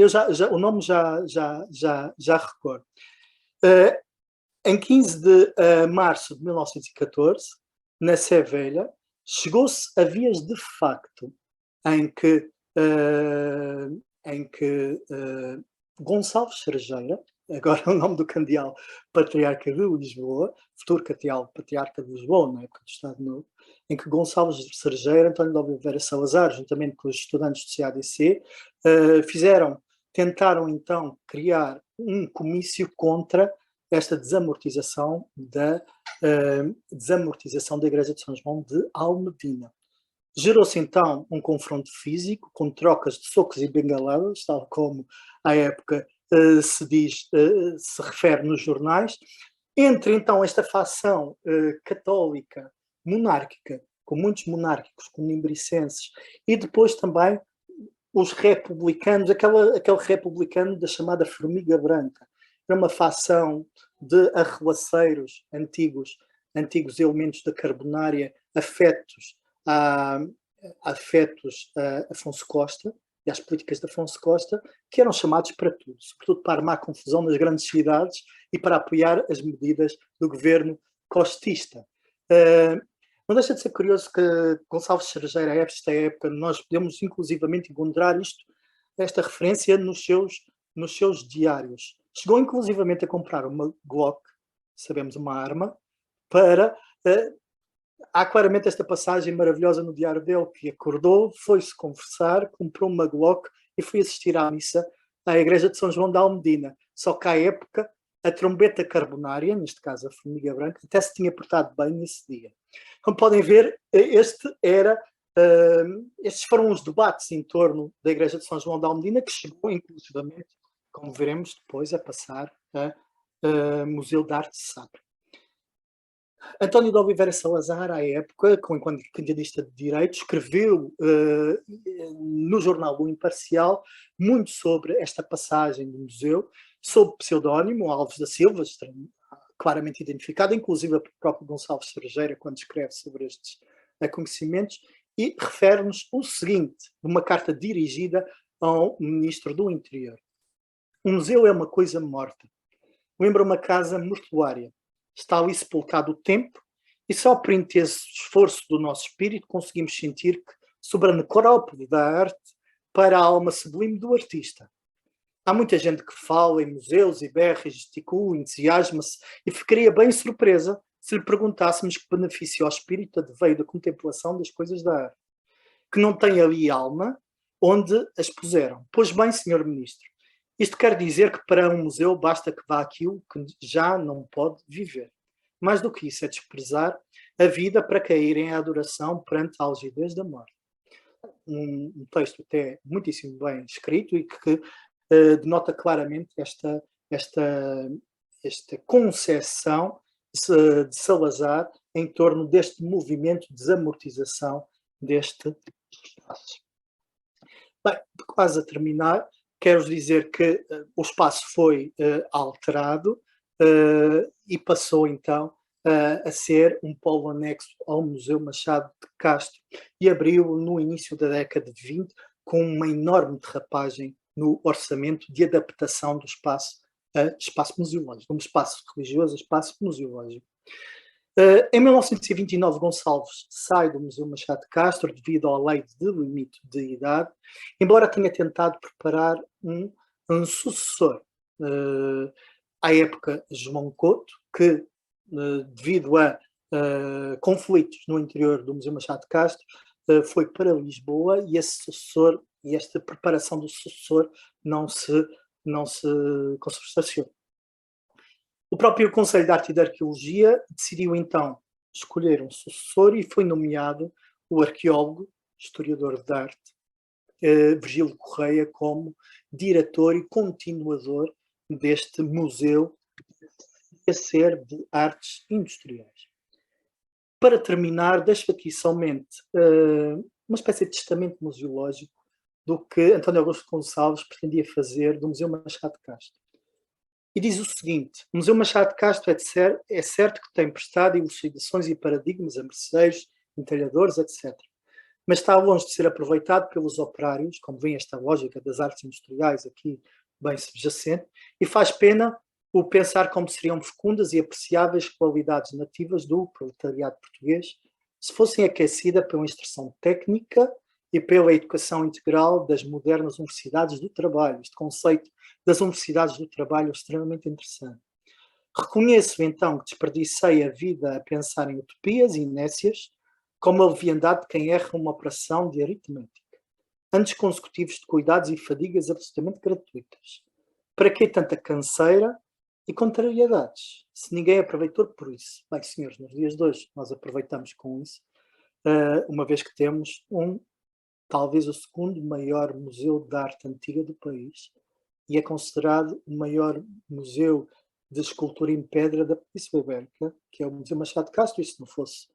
o nome já recordo. Em 15 de março de 1914, na Sé Velha, chegou-se a vias de facto em que Gonçalves Cerejeira, agora o nome do candeal patriarca de Lisboa, futuro cardeal patriarca de Lisboa, na época do Estado Novo, em que Gonçalves Cerejeira, António de Oliveira Salazar, juntamente com os estudantes do CADC, tentaram então criar um comício contra esta desamortização da Igreja de São João de Almedina. Gerou-se então um confronto físico com trocas de socos e bengaladas, tal como à época se refere nos jornais, entre então esta facção católica monárquica, com muitos monárquicos comimbricenses, e depois também os republicanos, aquele republicano da chamada Formiga Branca. Era uma facção de arruaceiros antigos elementos da Carbonária, afetos a Afonso Costa e às políticas de Afonso Costa, que eram chamados para tudo, sobretudo para armar confusão nas grandes cidades e para apoiar as medidas do governo costista. Não deixa de ser curioso que Gonçalves Cerejeira, a esta época, nós podemos inclusivamente encontrar esta referência nos seus diários. Chegou inclusivamente a comprar uma Glock, sabemos, uma arma, para... há claramente esta passagem maravilhosa no diário dele, que acordou, foi-se conversar, comprou uma Glock e foi assistir à missa à Igreja de São João de Almedina. Só que à época, a trombeta carbonária, neste caso a Formiga Branca, até se tinha portado bem nesse dia. Como podem ver, estes foram os debates em torno da Igreja de São João de Almedina, que chegou inclusivamente, como veremos depois, a passar a Museu de Arte Sacra. António de Oliveira Salazar, à época, enquanto candidato de direito, escreveu no jornal O Imparcial muito sobre esta passagem do museu, sob pseudónimo Alves da Silva, claramente identificado, inclusive o próprio Gonçalves Cerejeira, quando escreve sobre estes acontecimentos, e refere-nos o seguinte, numa carta dirigida ao Ministro do Interior. O museu é uma coisa morta. Lembra uma casa mortuária. Está ali sepultado o tempo e só por intenso esforço do nosso espírito conseguimos sentir que, sob a necrópole da arte, para a alma sublime do artista. Há muita gente que fala em museus e berra e gesticula, entusiasma-se e ficaria bem surpresa se lhe perguntássemos que benefício ao espírito adveio da contemplação das coisas da arte, que não tem ali alma onde as puseram. Pois bem, senhor Ministro, isto quer dizer que para um museu basta que vá aquilo que já não pode viver. Mais do que isso, é desprezar a vida para cair em adoração perante a algidez da morte. Um texto até muitíssimo bem escrito e que denota claramente esta concepção de Salazar em torno deste movimento de desamortização deste espaço. Bem, quase a terminar, quero dizer que o espaço foi alterado e passou então a ser um polo anexo ao Museu Machado de Castro e abriu no início da década de 20 com uma enorme derrapagem no orçamento de adaptação do espaço a espaço museológico, de um espaço religioso a espaço museológico. Em 1929, Gonçalves sai do Museu Machado de Castro devido à lei de limite de idade, embora tenha tentado preparar um sucessor. À época, João Couto, que, devido a conflitos no interior do Museu Machado de Castro, foi para Lisboa e esse sucessor e esta preparação do sucessor não se consubstanciou. O próprio Conselho de Arte e de Arqueologia decidiu então escolher um sucessor e foi nomeado o arqueólogo, historiador de arte, Virgílio Correia, como diretor e continuador deste museu a ser de artes industriais. Para terminar, deixo aqui somente uma espécie de testamento museológico do que António Augusto Gonçalves pretendia fazer do Museu Machado de Castro. E diz o seguinte: o Museu Machado de Castro é certo que tem prestado elucidações e paradigmas a merceeiros, entalhadores, etc. Mas está longe de ser aproveitado pelos operários, como vem esta lógica das artes industriais aqui bem subjacente, e faz pena o pensar como seriam fecundas e apreciáveis qualidades nativas do proletariado português se fossem aquecidas pela instrução técnica e pela educação integral das modernas universidades do trabalho. Este conceito das universidades do trabalho é extremamente interessante. Reconheço então que desperdicei a vida a pensar em utopias e inércias, como a leviandade de quem erra uma operação de aritmética. Anos consecutivos de cuidados e fadigas absolutamente gratuitas. Para que tanta canseira e contrariedades, se ninguém aproveitou por isso? Bem, senhores, nos dias de hoje nós aproveitamos com isso, uma vez que temos talvez o segundo maior museu de arte antiga do país e é considerado o maior museu de escultura em pedra da Península Ibérica, que é o Museu Machado de Castro, e se não fosse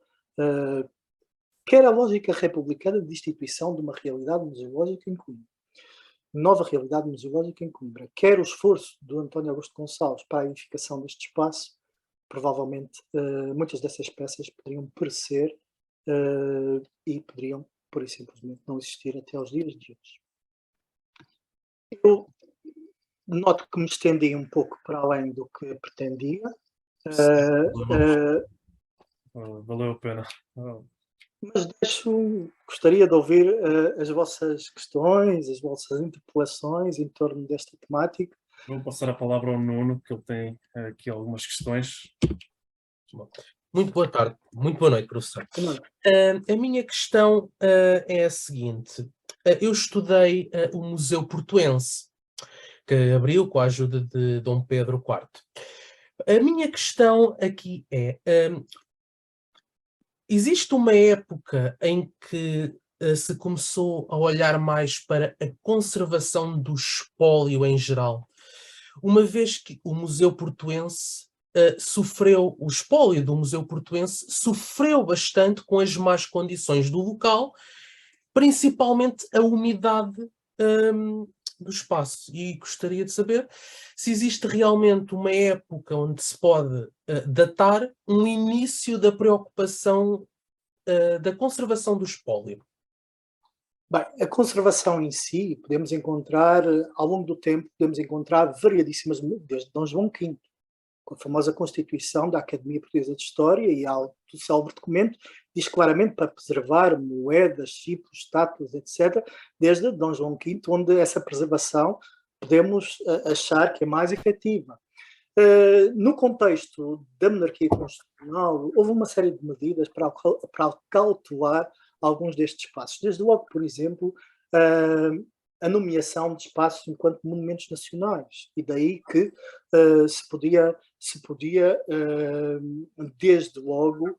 quer a lógica republicana de instituição de uma realidade museológica em Coimbra, nova realidade museológica em Coimbra, quer o esforço do António Augusto Gonçalves para a edificação deste espaço, provavelmente muitas dessas peças poderiam perecer e poderiam, por isso simplesmente, não existir até aos dias de hoje. Eu noto que me estendi um pouco para além do que pretendia. Valeu a pena. Mas gostaria de ouvir as vossas questões, as vossas interpelações em torno desta temática. Vou passar a palavra ao Nuno, que ele tem aqui algumas questões. Muito boa tarde, muito boa noite, professor. A minha questão é a seguinte. Eu estudei o Museu Portuense, que abriu com a ajuda de Dom Pedro IV. A minha questão aqui é, existe uma época em que se começou a olhar mais para a conservação do espólio em geral, uma vez que o Museu Portuense sofreu, o espólio do Museu Portuense sofreu bastante com as más condições do local, principalmente a umidade do espaço. E gostaria de saber se existe realmente uma época onde se pode datar um início da preocupação da conservação do espólio. Bem, a conservação em si, podemos encontrar, ao longo do tempo, podemos encontrar variadíssimas, desde Dom João V, com a famosa Constituição da Academia Portuguesa de História, e o célebre documento diz claramente para preservar moedas, cipos, estátuas, etc., desde Dom João V, onde essa preservação podemos achar que é mais efetiva. No contexto da monarquia constitucional, houve uma série de medidas para cautelar alguns destes espaços. Desde logo, por exemplo, a nomeação de espaços enquanto monumentos nacionais. E daí que se podia desde logo,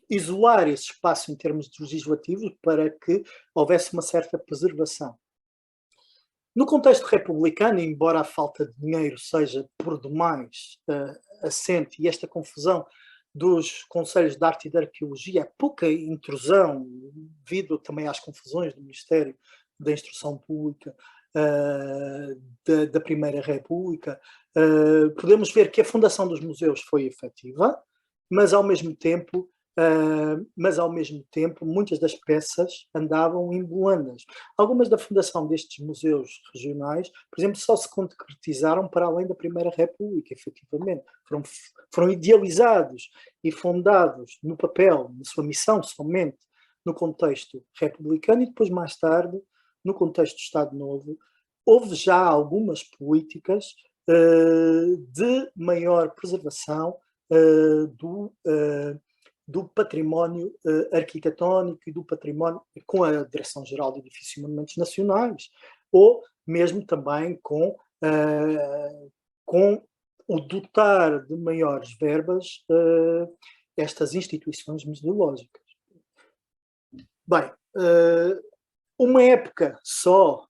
isolar esse espaço em termos legislativos para que houvesse uma certa preservação. No contexto republicano, embora a falta de dinheiro seja por demais assente e esta confusão dos Conselhos de Arte e de Arqueologia, a pouca intrusão, devido também às confusões do Ministério da Instrução Pública da Primeira República, podemos ver que a fundação dos museus foi efetiva, mas ao mesmo tempo mas ao mesmo tempo muitas das peças andavam em Luandas. Algumas da fundação destes museus regionais, por exemplo, só se concretizaram para além da Primeira República, efetivamente. Foram idealizados e fundados no papel, na sua missão somente, no contexto republicano e depois, mais tarde, no contexto do Estado Novo. Houve já algumas políticas de maior preservação do património arquitetónico e do património com a Direção-Geral de Edifícios e Monumentos Nacionais, ou mesmo também com o dotar de maiores verbas estas instituições museológicas. Bem, uma época só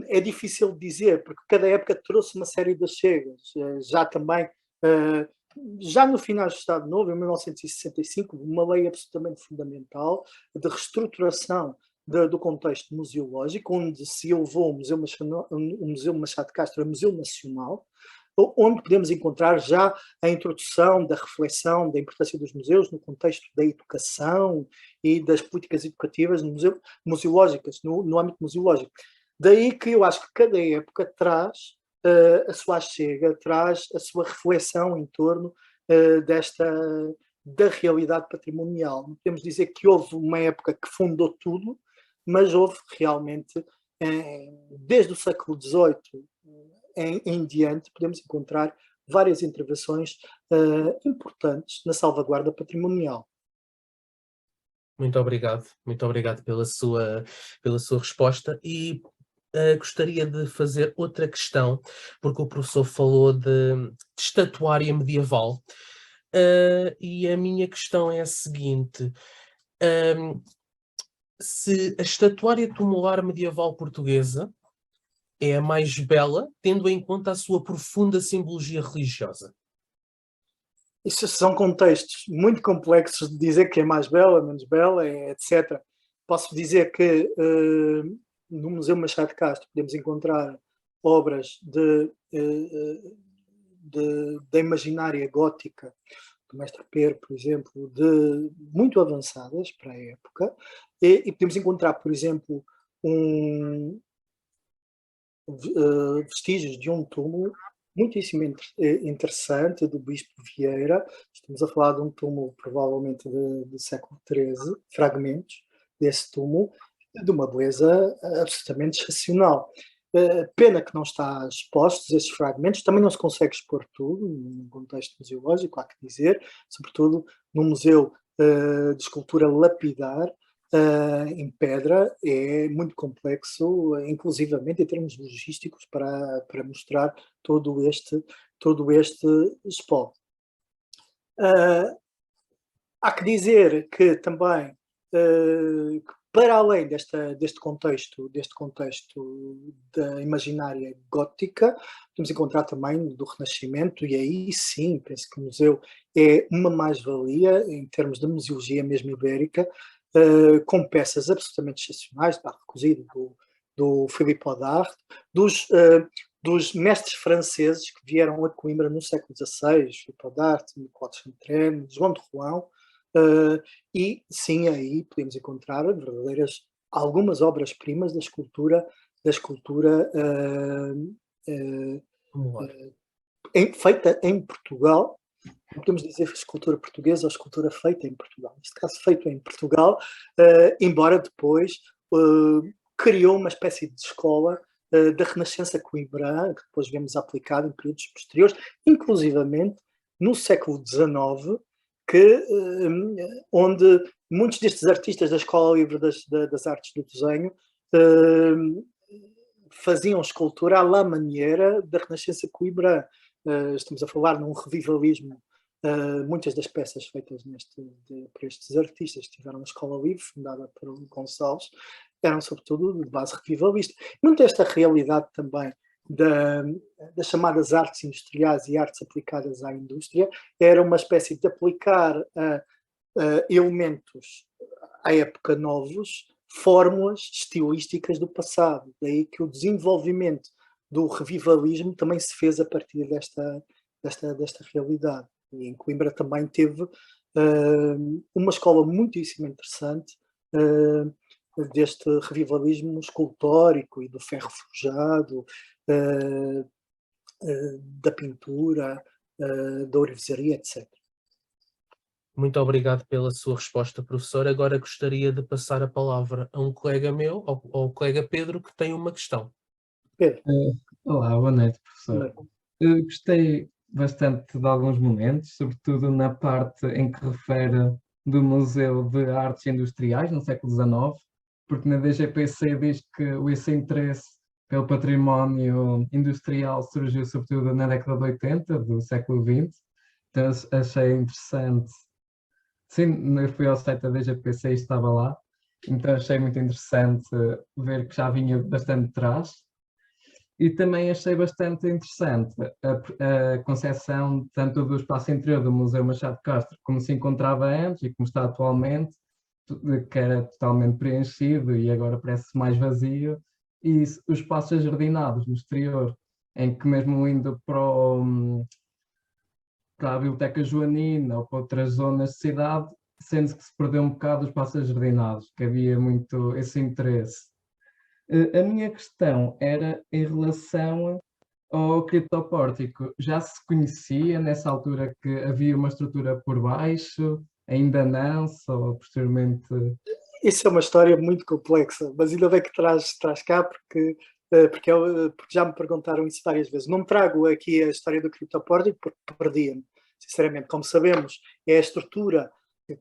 é difícil de dizer, porque cada época trouxe uma série de chegas. Já também, já no final do Estado Novo, em 1965, uma lei absolutamente fundamental de reestruturação do contexto museológico, onde se elevou o Museu Machado de Castro a Museu Nacional, onde podemos encontrar já a introdução da reflexão da importância dos museus no contexto da educação e das políticas educativas museológicas, no âmbito museológico. Daí que eu acho que cada época traz a sua chega, traz a sua reflexão em torno da realidade patrimonial. Não podemos dizer que houve uma época que fundou tudo, mas houve realmente, desde o século XVIII em diante, podemos encontrar várias intervenções importantes na salvaguarda patrimonial. Muito obrigado pela sua resposta e gostaria de fazer outra questão, porque o professor falou de estatuária medieval e a minha questão é a seguinte: se a estatuária tumular medieval portuguesa é a mais bela, tendo em conta a sua profunda simbologia religiosa? Isso são contextos muito complexos de dizer que é mais bela, menos bela, etc. Posso dizer que no Museu Machado de Castro podemos encontrar obras da imaginária gótica do Mestre Pero, por exemplo, muito avançadas para a época, e podemos encontrar, por exemplo, vestígios de um túmulo muitíssimo interessante do Bispo Vieira. Estamos a falar de um túmulo provavelmente do século XIII, fragmentos desse túmulo, de uma beleza absolutamente excepcional. Pena que não está expostos esses fragmentos, também não se consegue expor tudo num contexto museológico, há que dizer, sobretudo num museu de escultura lapidar, em pedra, é muito complexo, inclusivamente em termos logísticos, para mostrar todo este espólio. Há que dizer que também, para além deste contexto da imaginária gótica, podemos encontrar também do Renascimento, e aí sim, penso que o museu é uma mais-valia em termos de museologia mesmo ibérica, com peças absolutamente excepcionais, de barro cozido do Philippe Audard, dos mestres franceses que vieram a Coimbra no século XVI, Philippe Audard, Claude Chantrenne, João de Rouen, e sim, aí podemos encontrar algumas obras-primas da escultura feita em Portugal. Não podemos dizer escultura portuguesa ou escultura feita em Portugal. Neste caso, feito em Portugal, embora depois criou uma espécie de escola da Renascença coimbra, que depois vemos aplicada em períodos posteriores, inclusivamente no século XIX, onde muitos destes artistas da Escola Livre das Artes do Desenho faziam escultura à la maneira da Renascença coimbra. Estamos a falar num revivalismo. Muitas das peças feitas por estes artistas que tiveram a Escola Livre, fundada por Gonçalves, eram sobretudo de base revivalista. Muito esta realidade também das chamadas artes industriais e artes aplicadas à indústria era uma espécie de aplicar elementos à época novos, fórmulas estilísticas do passado. Daí que o desenvolvimento do revivalismo também se fez a partir desta realidade. E em Coimbra também teve uma escola muitíssimo interessante deste revivalismo escultórico e do ferro forjado, da pintura, da ourivesaria, etc. Muito obrigado pela sua resposta, professor. Agora gostaria de passar a palavra a um colega meu, ao colega Pedro, que tem uma questão. Pedro, Olá, boa noite, professor. não Gostei bastante de alguns momentos, sobretudo na parte em que refere do Museu de Artes Industriais, no século XIX, porque na DGPC diz que esse interesse pelo património industrial surgiu sobretudo na década de 80 do século XX, então achei interessante. Sim, eu fui ao site da DGPC e estava lá, então achei muito interessante ver que já vinha bastante atrás. E também achei bastante interessante a concepção tanto do espaço interior do Museu Machado de Castro, como se encontrava antes e como está atualmente, que era totalmente preenchido e agora parece mais vazio, e os espaços ajardinados no exterior, em que mesmo indo para a Biblioteca Joanina ou para outras zonas de cidade, sendo que se perdeu um bocado os espaços ajardinados, que havia muito esse interesse. A minha questão era em relação ao criptopórtico. Já se conhecia nessa altura que havia uma estrutura por baixo? Ainda não, só posteriormente. Isso é uma história muito complexa, mas ainda bem que traz cá, porque já me perguntaram isso várias vezes. Não trago aqui a história do criptopórtico porque perdia-me, sinceramente. Como sabemos, é a estrutura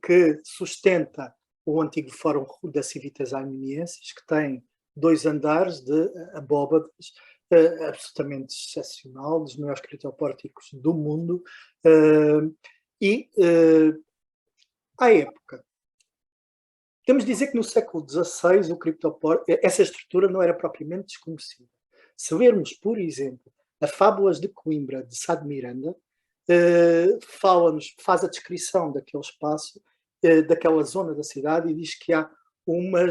que sustenta o antigo Fórum da Civitas Aiminiensis, que tem 2 andares de abóbadas, absolutamente excepcional, dos maiores criptopórticos do mundo, à época, temos de dizer que no século XVI essa estrutura não era propriamente desconhecida. Se lermos, por exemplo, as Fábulas de Coimbra, de Sá de Miranda, faz a descrição daquele espaço, daquela zona da cidade, e diz que há uma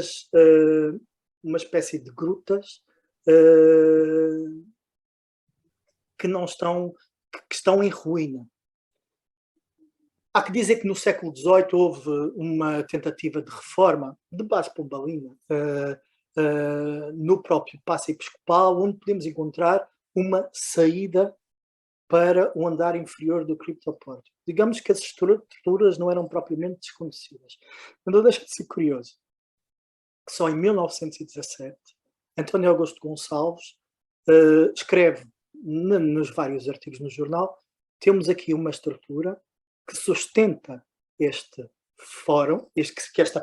espécie de grutas que estão em ruína. Há que dizer que no século XVIII houve uma tentativa de reforma, de base pombalina, no próprio Paço Episcopal, onde podemos encontrar uma saída para o andar inferior do criptopórtico. Digamos que as estruturas não eram propriamente desconhecidas. Mas não deixa de ser curioso que só em 1917, António Augusto Gonçalves escreve nos vários artigos no jornal: temos aqui uma estrutura que sustenta este fórum, que esta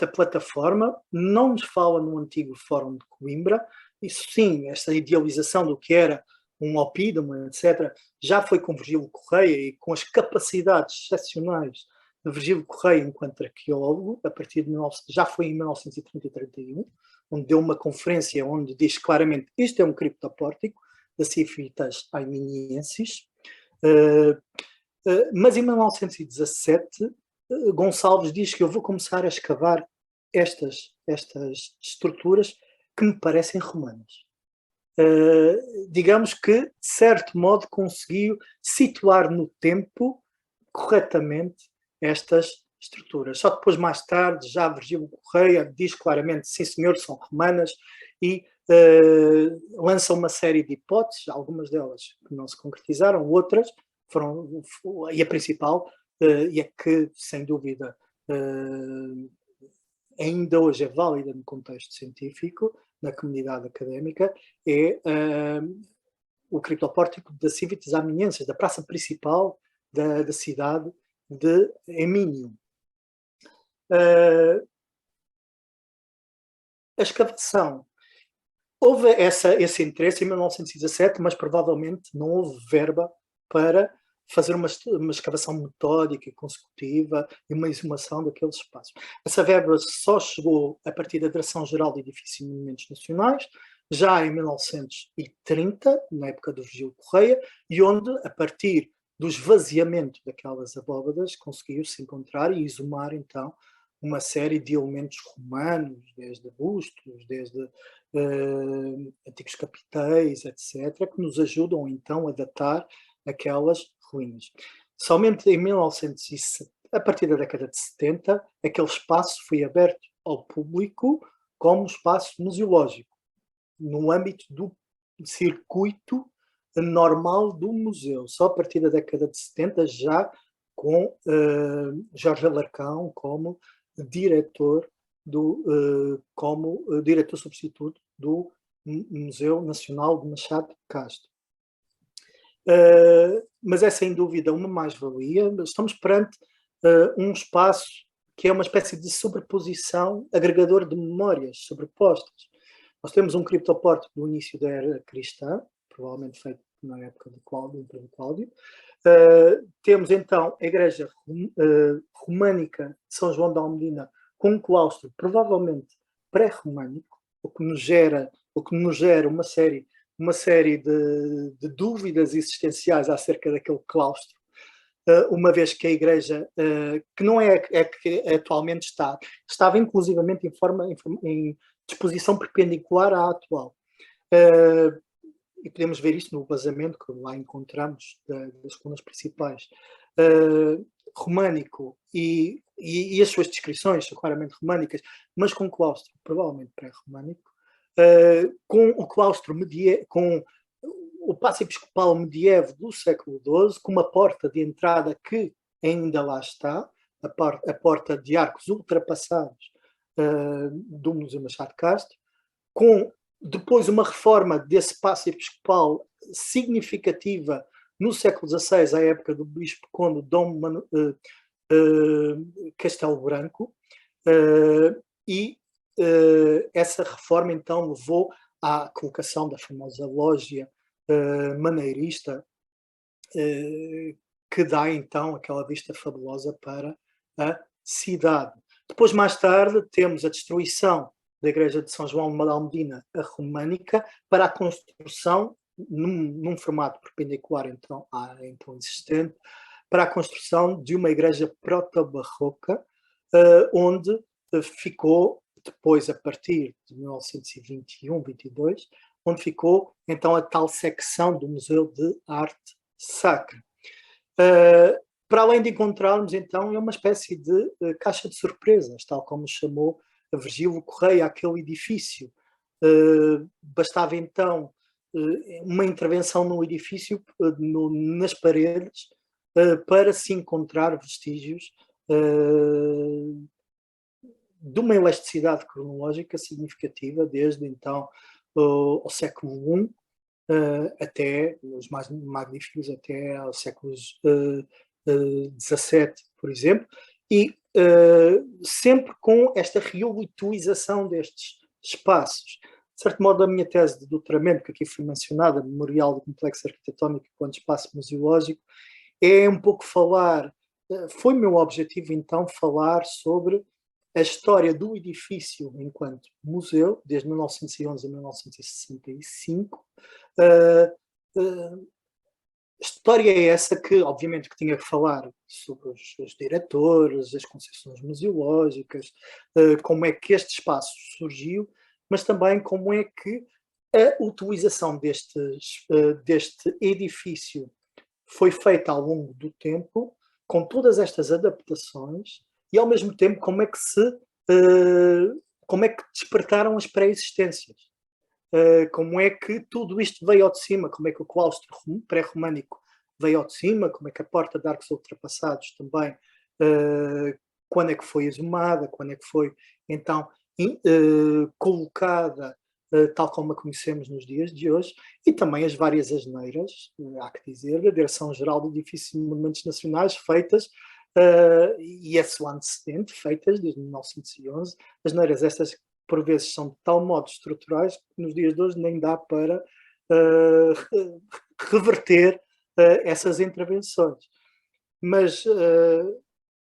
plataforma não nos fala no antigo Fórum de Coimbra. Isso sim, esta idealização do que era um opídamo, etc., já foi com Virgílio Correia e com as capacidades excepcionais de Virgílio Correia enquanto arqueólogo, a partir de já foi em 1930 e 31, onde deu uma conferência onde diz claramente: isto é um criptopórtico da Civitas Aiminiensis. Mas em 1917, Gonçalves diz que eu vou começar a escavar estas estruturas que me parecem romanas. Digamos que, de certo modo, conseguiu situar no tempo corretamente estas estruturas. Só depois, mais tarde, já Virgílio Correia diz claramente: sim senhor, são romanas, e lança uma série de hipóteses, algumas delas que não se concretizaram, outras foram, e a principal, e é que, sem dúvida, ainda hoje é válida no contexto científico, na comunidade académica, é o criptopórtico da Civitas Aiminiensis, da praça principal da cidade de Emínio. A escavação. Houve esse interesse em 1917, mas provavelmente não houve verba para fazer uma escavação metódica e consecutiva e uma exumação daqueles espaços. Essa verba só chegou a partir da Direção-Geral de Edifícios e Monumentos Nacionais, já em 1930, na época do Virgílio Correia, e onde, a partir do esvaziamento daquelas abóbadas, conseguiu-se encontrar e exumar, então, uma série de elementos romanos, desde bustos, desde antigos capitéis, etc., que nos ajudam, então, a datar aquelas ruínas. Somente em 1970, a partir da década de 70, aquele espaço foi aberto ao público como espaço museológico, no âmbito do circuito normal do museu. Só a partir da década de 70, já com Jorge Alarcão como diretor diretor substituto do Museu Nacional de Machado de Castro. Mas é sem dúvida uma mais-valia. Estamos perante um espaço que é uma espécie de sobreposição, agregador de memórias sobrepostas. Nós temos um criptoporto do início da era cristã, provavelmente feito na época do Imperador Cláudio. Temos então a igreja românica de São João da Almedina, com um claustro provavelmente pré-românico, o que nos gera uma série de dúvidas existenciais acerca daquele claustro, uma vez que a igreja, que não é que atualmente estava inclusivamente em disposição perpendicular à atual. E podemos ver isso no vazamento que lá encontramos das colunas principais. Românico e as suas descrições são claramente românicas, mas com claustro provavelmente pré-românico, com o claustro com o paço episcopal medievo do século XII, com uma porta de entrada que ainda lá está, a porta de arcos ultrapassados do Museu Machado de Castro, com depois uma reforma desse paço episcopal significativa no século XVI, à época do bispo conde Dom Castelo Branco, e essa reforma então levou à colocação da famosa lógia maneirista, que dá então aquela vista fabulosa para a cidade. Depois, mais tarde, temos a destruição da igreja de São João de Almedina, a românica, para a construção, num formato perpendicular então existente, para a construção de uma igreja proto-barroca, onde ficou, depois a partir de 1921-22, onde ficou então a tal secção do Museu de Arte Sacra. Para além de encontrarmos então é uma espécie de caixa de surpresas, tal como chamou a Virgílio Correia aquele edifício. Bastava então uma intervenção no edifício, nas paredes, para se encontrar vestígios de uma elasticidade cronológica significativa, desde então ao século I, até os mais magníficos, até aos séculos XVII, por exemplo, e sempre com esta reutilização destes espaços. De certo modo, a minha tese de doutoramento, que aqui foi mencionada, Memorial do Complexo Arquitetónico enquanto Espaço Museológico, é um pouco foi meu objetivo então falar sobre a história do edifício enquanto museu, desde 1911 a 1965. História é essa que, obviamente, que tinha que falar sobre os diretores, as concepções museológicas, como é que este espaço surgiu, mas também como é que a utilização deste edifício foi feita ao longo do tempo, com todas estas adaptações, e ao mesmo tempo como é que despertaram as pré-existências. Como é que tudo isto veio ao de cima, como é que o claustro pré-românico veio ao de cima, como é que a porta de arcos ultrapassados também, quando é que foi exumada, quando é que foi então colocada tal como a conhecemos nos dias de hoje, e também as várias asneiras, há que dizer, da Direção-Geral do Edifício de Monumentos Nacionais, feitas, e esse o antecedente, feitas desde 1911, asneiras estas por vezes são de tal modo estruturais que nos dias de hoje nem dá para reverter essas intervenções. Mas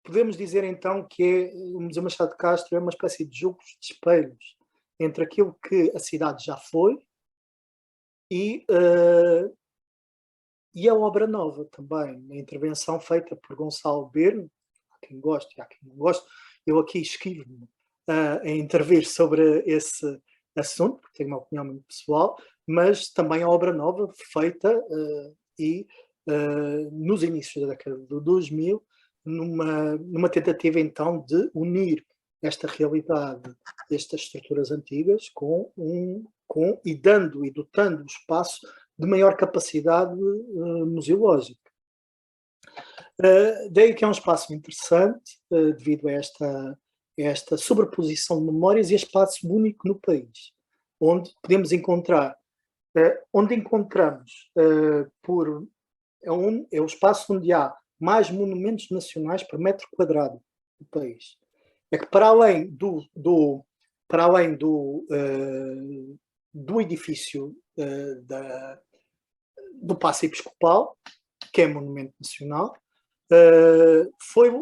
podemos dizer então que o Museu Machado de Castro é uma espécie de jogos de espelhos entre aquilo que a cidade já foi e a obra nova também, a intervenção feita por Gonçalo Berno, há quem goste e há quem não goste. Eu aqui esquivo-me a intervir sobre esse assunto, porque tenho uma opinião muito pessoal, mas também a obra nova feita e nos inícios da década de 2000, numa tentativa então de unir esta realidade destas estruturas antigas e dando e dotando o espaço de maior capacidade museológica. Daí que é um espaço interessante, devido a esta sobreposição de memórias, e espaço único no país, onde podemos encontrar, onde encontramos é o espaço onde há mais monumentos nacionais por metro quadrado do país. É que para além do edifício do Paço Episcopal, que é monumento nacional,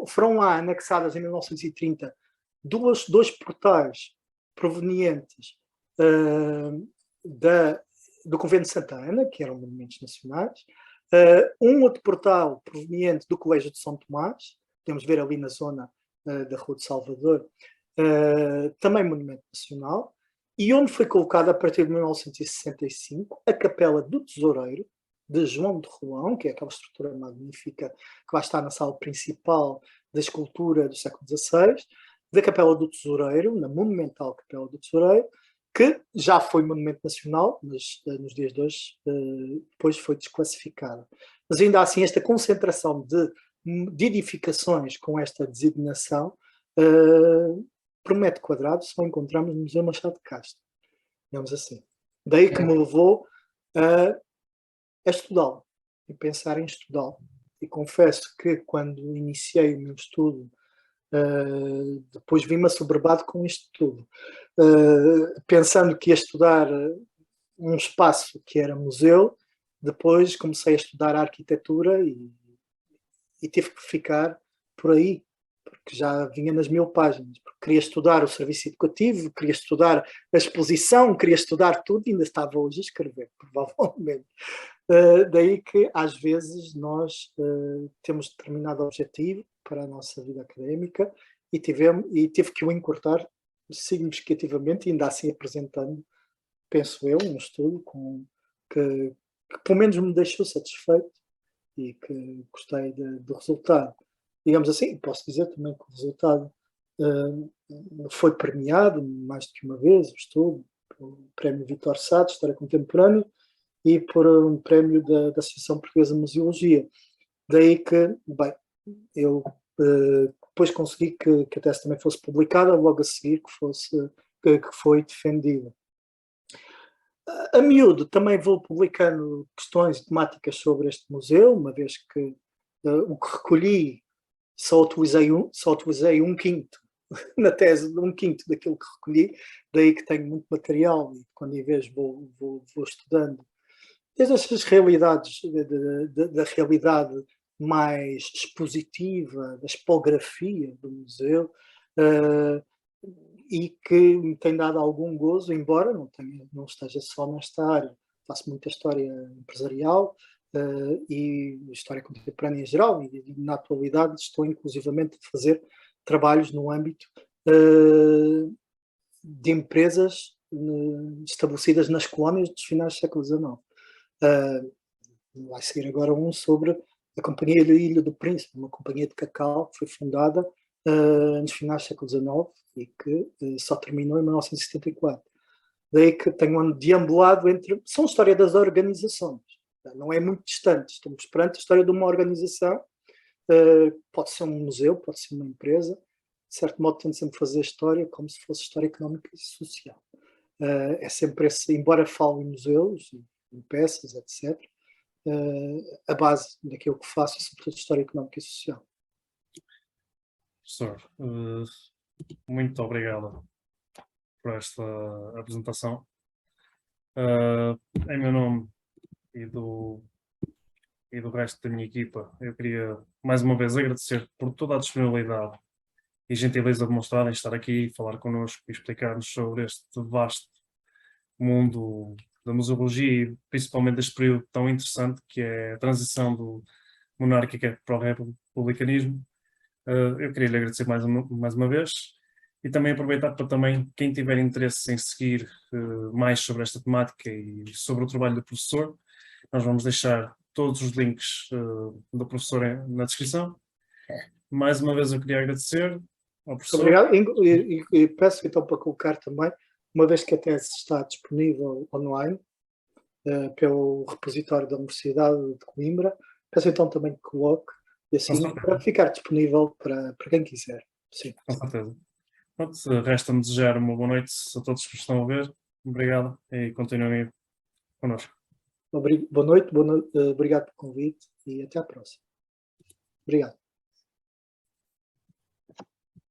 foram lá anexadas em 1930 dois portais provenientes do Convento de Santa Ana, que eram monumentos nacionais, um outro portal proveniente do Colégio de São Tomás, podemos ver ali na zona da Rua de Salvador, também monumento nacional, e onde foi colocada a partir de 1965 a Capela do Tesoureiro, de João de Rolão, que é aquela estrutura magnífica que vai estar na sala principal da escultura do século XVI, da Capela do Tesoureiro, na monumental Capela do Tesoureiro, que já foi monumento nacional, mas nos dias de hoje depois foi desclassificada. Mas ainda assim, esta concentração de edificações com esta designação, por metro quadrado, só encontramos no Museu Machado de Castro, digamos assim. Daí que me levou a estudá-lo e pensar em estudá-lo. E confesso que quando iniciei o meu estudo, depois vi-me assoberbado com isto tudo, pensando que ia estudar um espaço que era museu. Depois comecei a estudar a arquitetura e tive que ficar por aí, porque já vinha nas 1000 páginas, porque queria estudar o serviço educativo, queria estudar a exposição, queria estudar tudo, e ainda estava hoje a escrever, provavelmente. Daí que às vezes nós temos determinado objetivo para a nossa vida académica e tive que o encurtar significativamente, e ainda assim apresentando, penso eu, um estudo que pelo menos me deixou satisfeito e que gostei do resultado. Digamos assim, posso dizer também que o resultado foi premiado mais do que uma vez, o estudo, pelo Prémio Vítor Sá de História Contemporânea e por um prémio da Associação Portuguesa de Museologia. Daí que, bem, eu depois consegui que a tese também fosse publicada, logo a seguir que foi defendida. A miúdo também vou publicando questões temáticas sobre este museu, uma vez que o que recolhi só utilizei um quinto na tese, um quinto daquilo que recolhi, daí que tenho muito material e quando em vez vou estudando desde essas realidades, da realidade mais expositiva, da expografia do museu, e que me tem dado algum gozo, embora não esteja só nesta área. Faço muita história empresarial e história contemporânea em geral, e na atualidade estou inclusivamente a fazer trabalhos no âmbito de empresas estabelecidas nas colónias dos finais do século XIX. Vai seguir agora um sobre a Companhia da Ilha do Príncipe, uma companhia de cacau que foi fundada nos finais do século XIX e que só terminou em 1974. Daí que tenho deambulado entre... São a história das organizações, não é muito distante. Estamos perante a história de uma organização, pode ser um museu, pode ser uma empresa. De certo modo, tento sempre fazer história como se fosse história económica e social. É sempre esse, embora fale em museus, em peças, etc., a base daquilo que faço é sobretudo história económica e social. Professor, muito obrigado por esta apresentação. Em meu nome e do resto da minha equipa, eu queria mais uma vez agradecer por toda a disponibilidade e gentileza demonstrada em estar aqui, falar connosco e explicar-nos sobre este vasto mundo da museologia e principalmente este período tão interessante que é a transição monárquica para o republicanismo. Eu queria lhe agradecer mais uma vez e também aproveitar para também quem tiver interesse em seguir mais sobre esta temática e sobre o trabalho do professor, nós vamos deixar todos os links do professor na descrição. Mais uma vez eu queria agradecer ao professor. Obrigado. E peço então para colocar também, uma vez que a tese está disponível online pelo repositório da Universidade de Coimbra, peço então também que coloque, e assim, para ficar disponível para quem quiser. Sim. Com certeza. Pronto, resta-me desejar uma boa noite a todos que estão a ver. Obrigado e continuem connosco. Boa noite, obrigado pelo convite e até à próxima. Obrigado.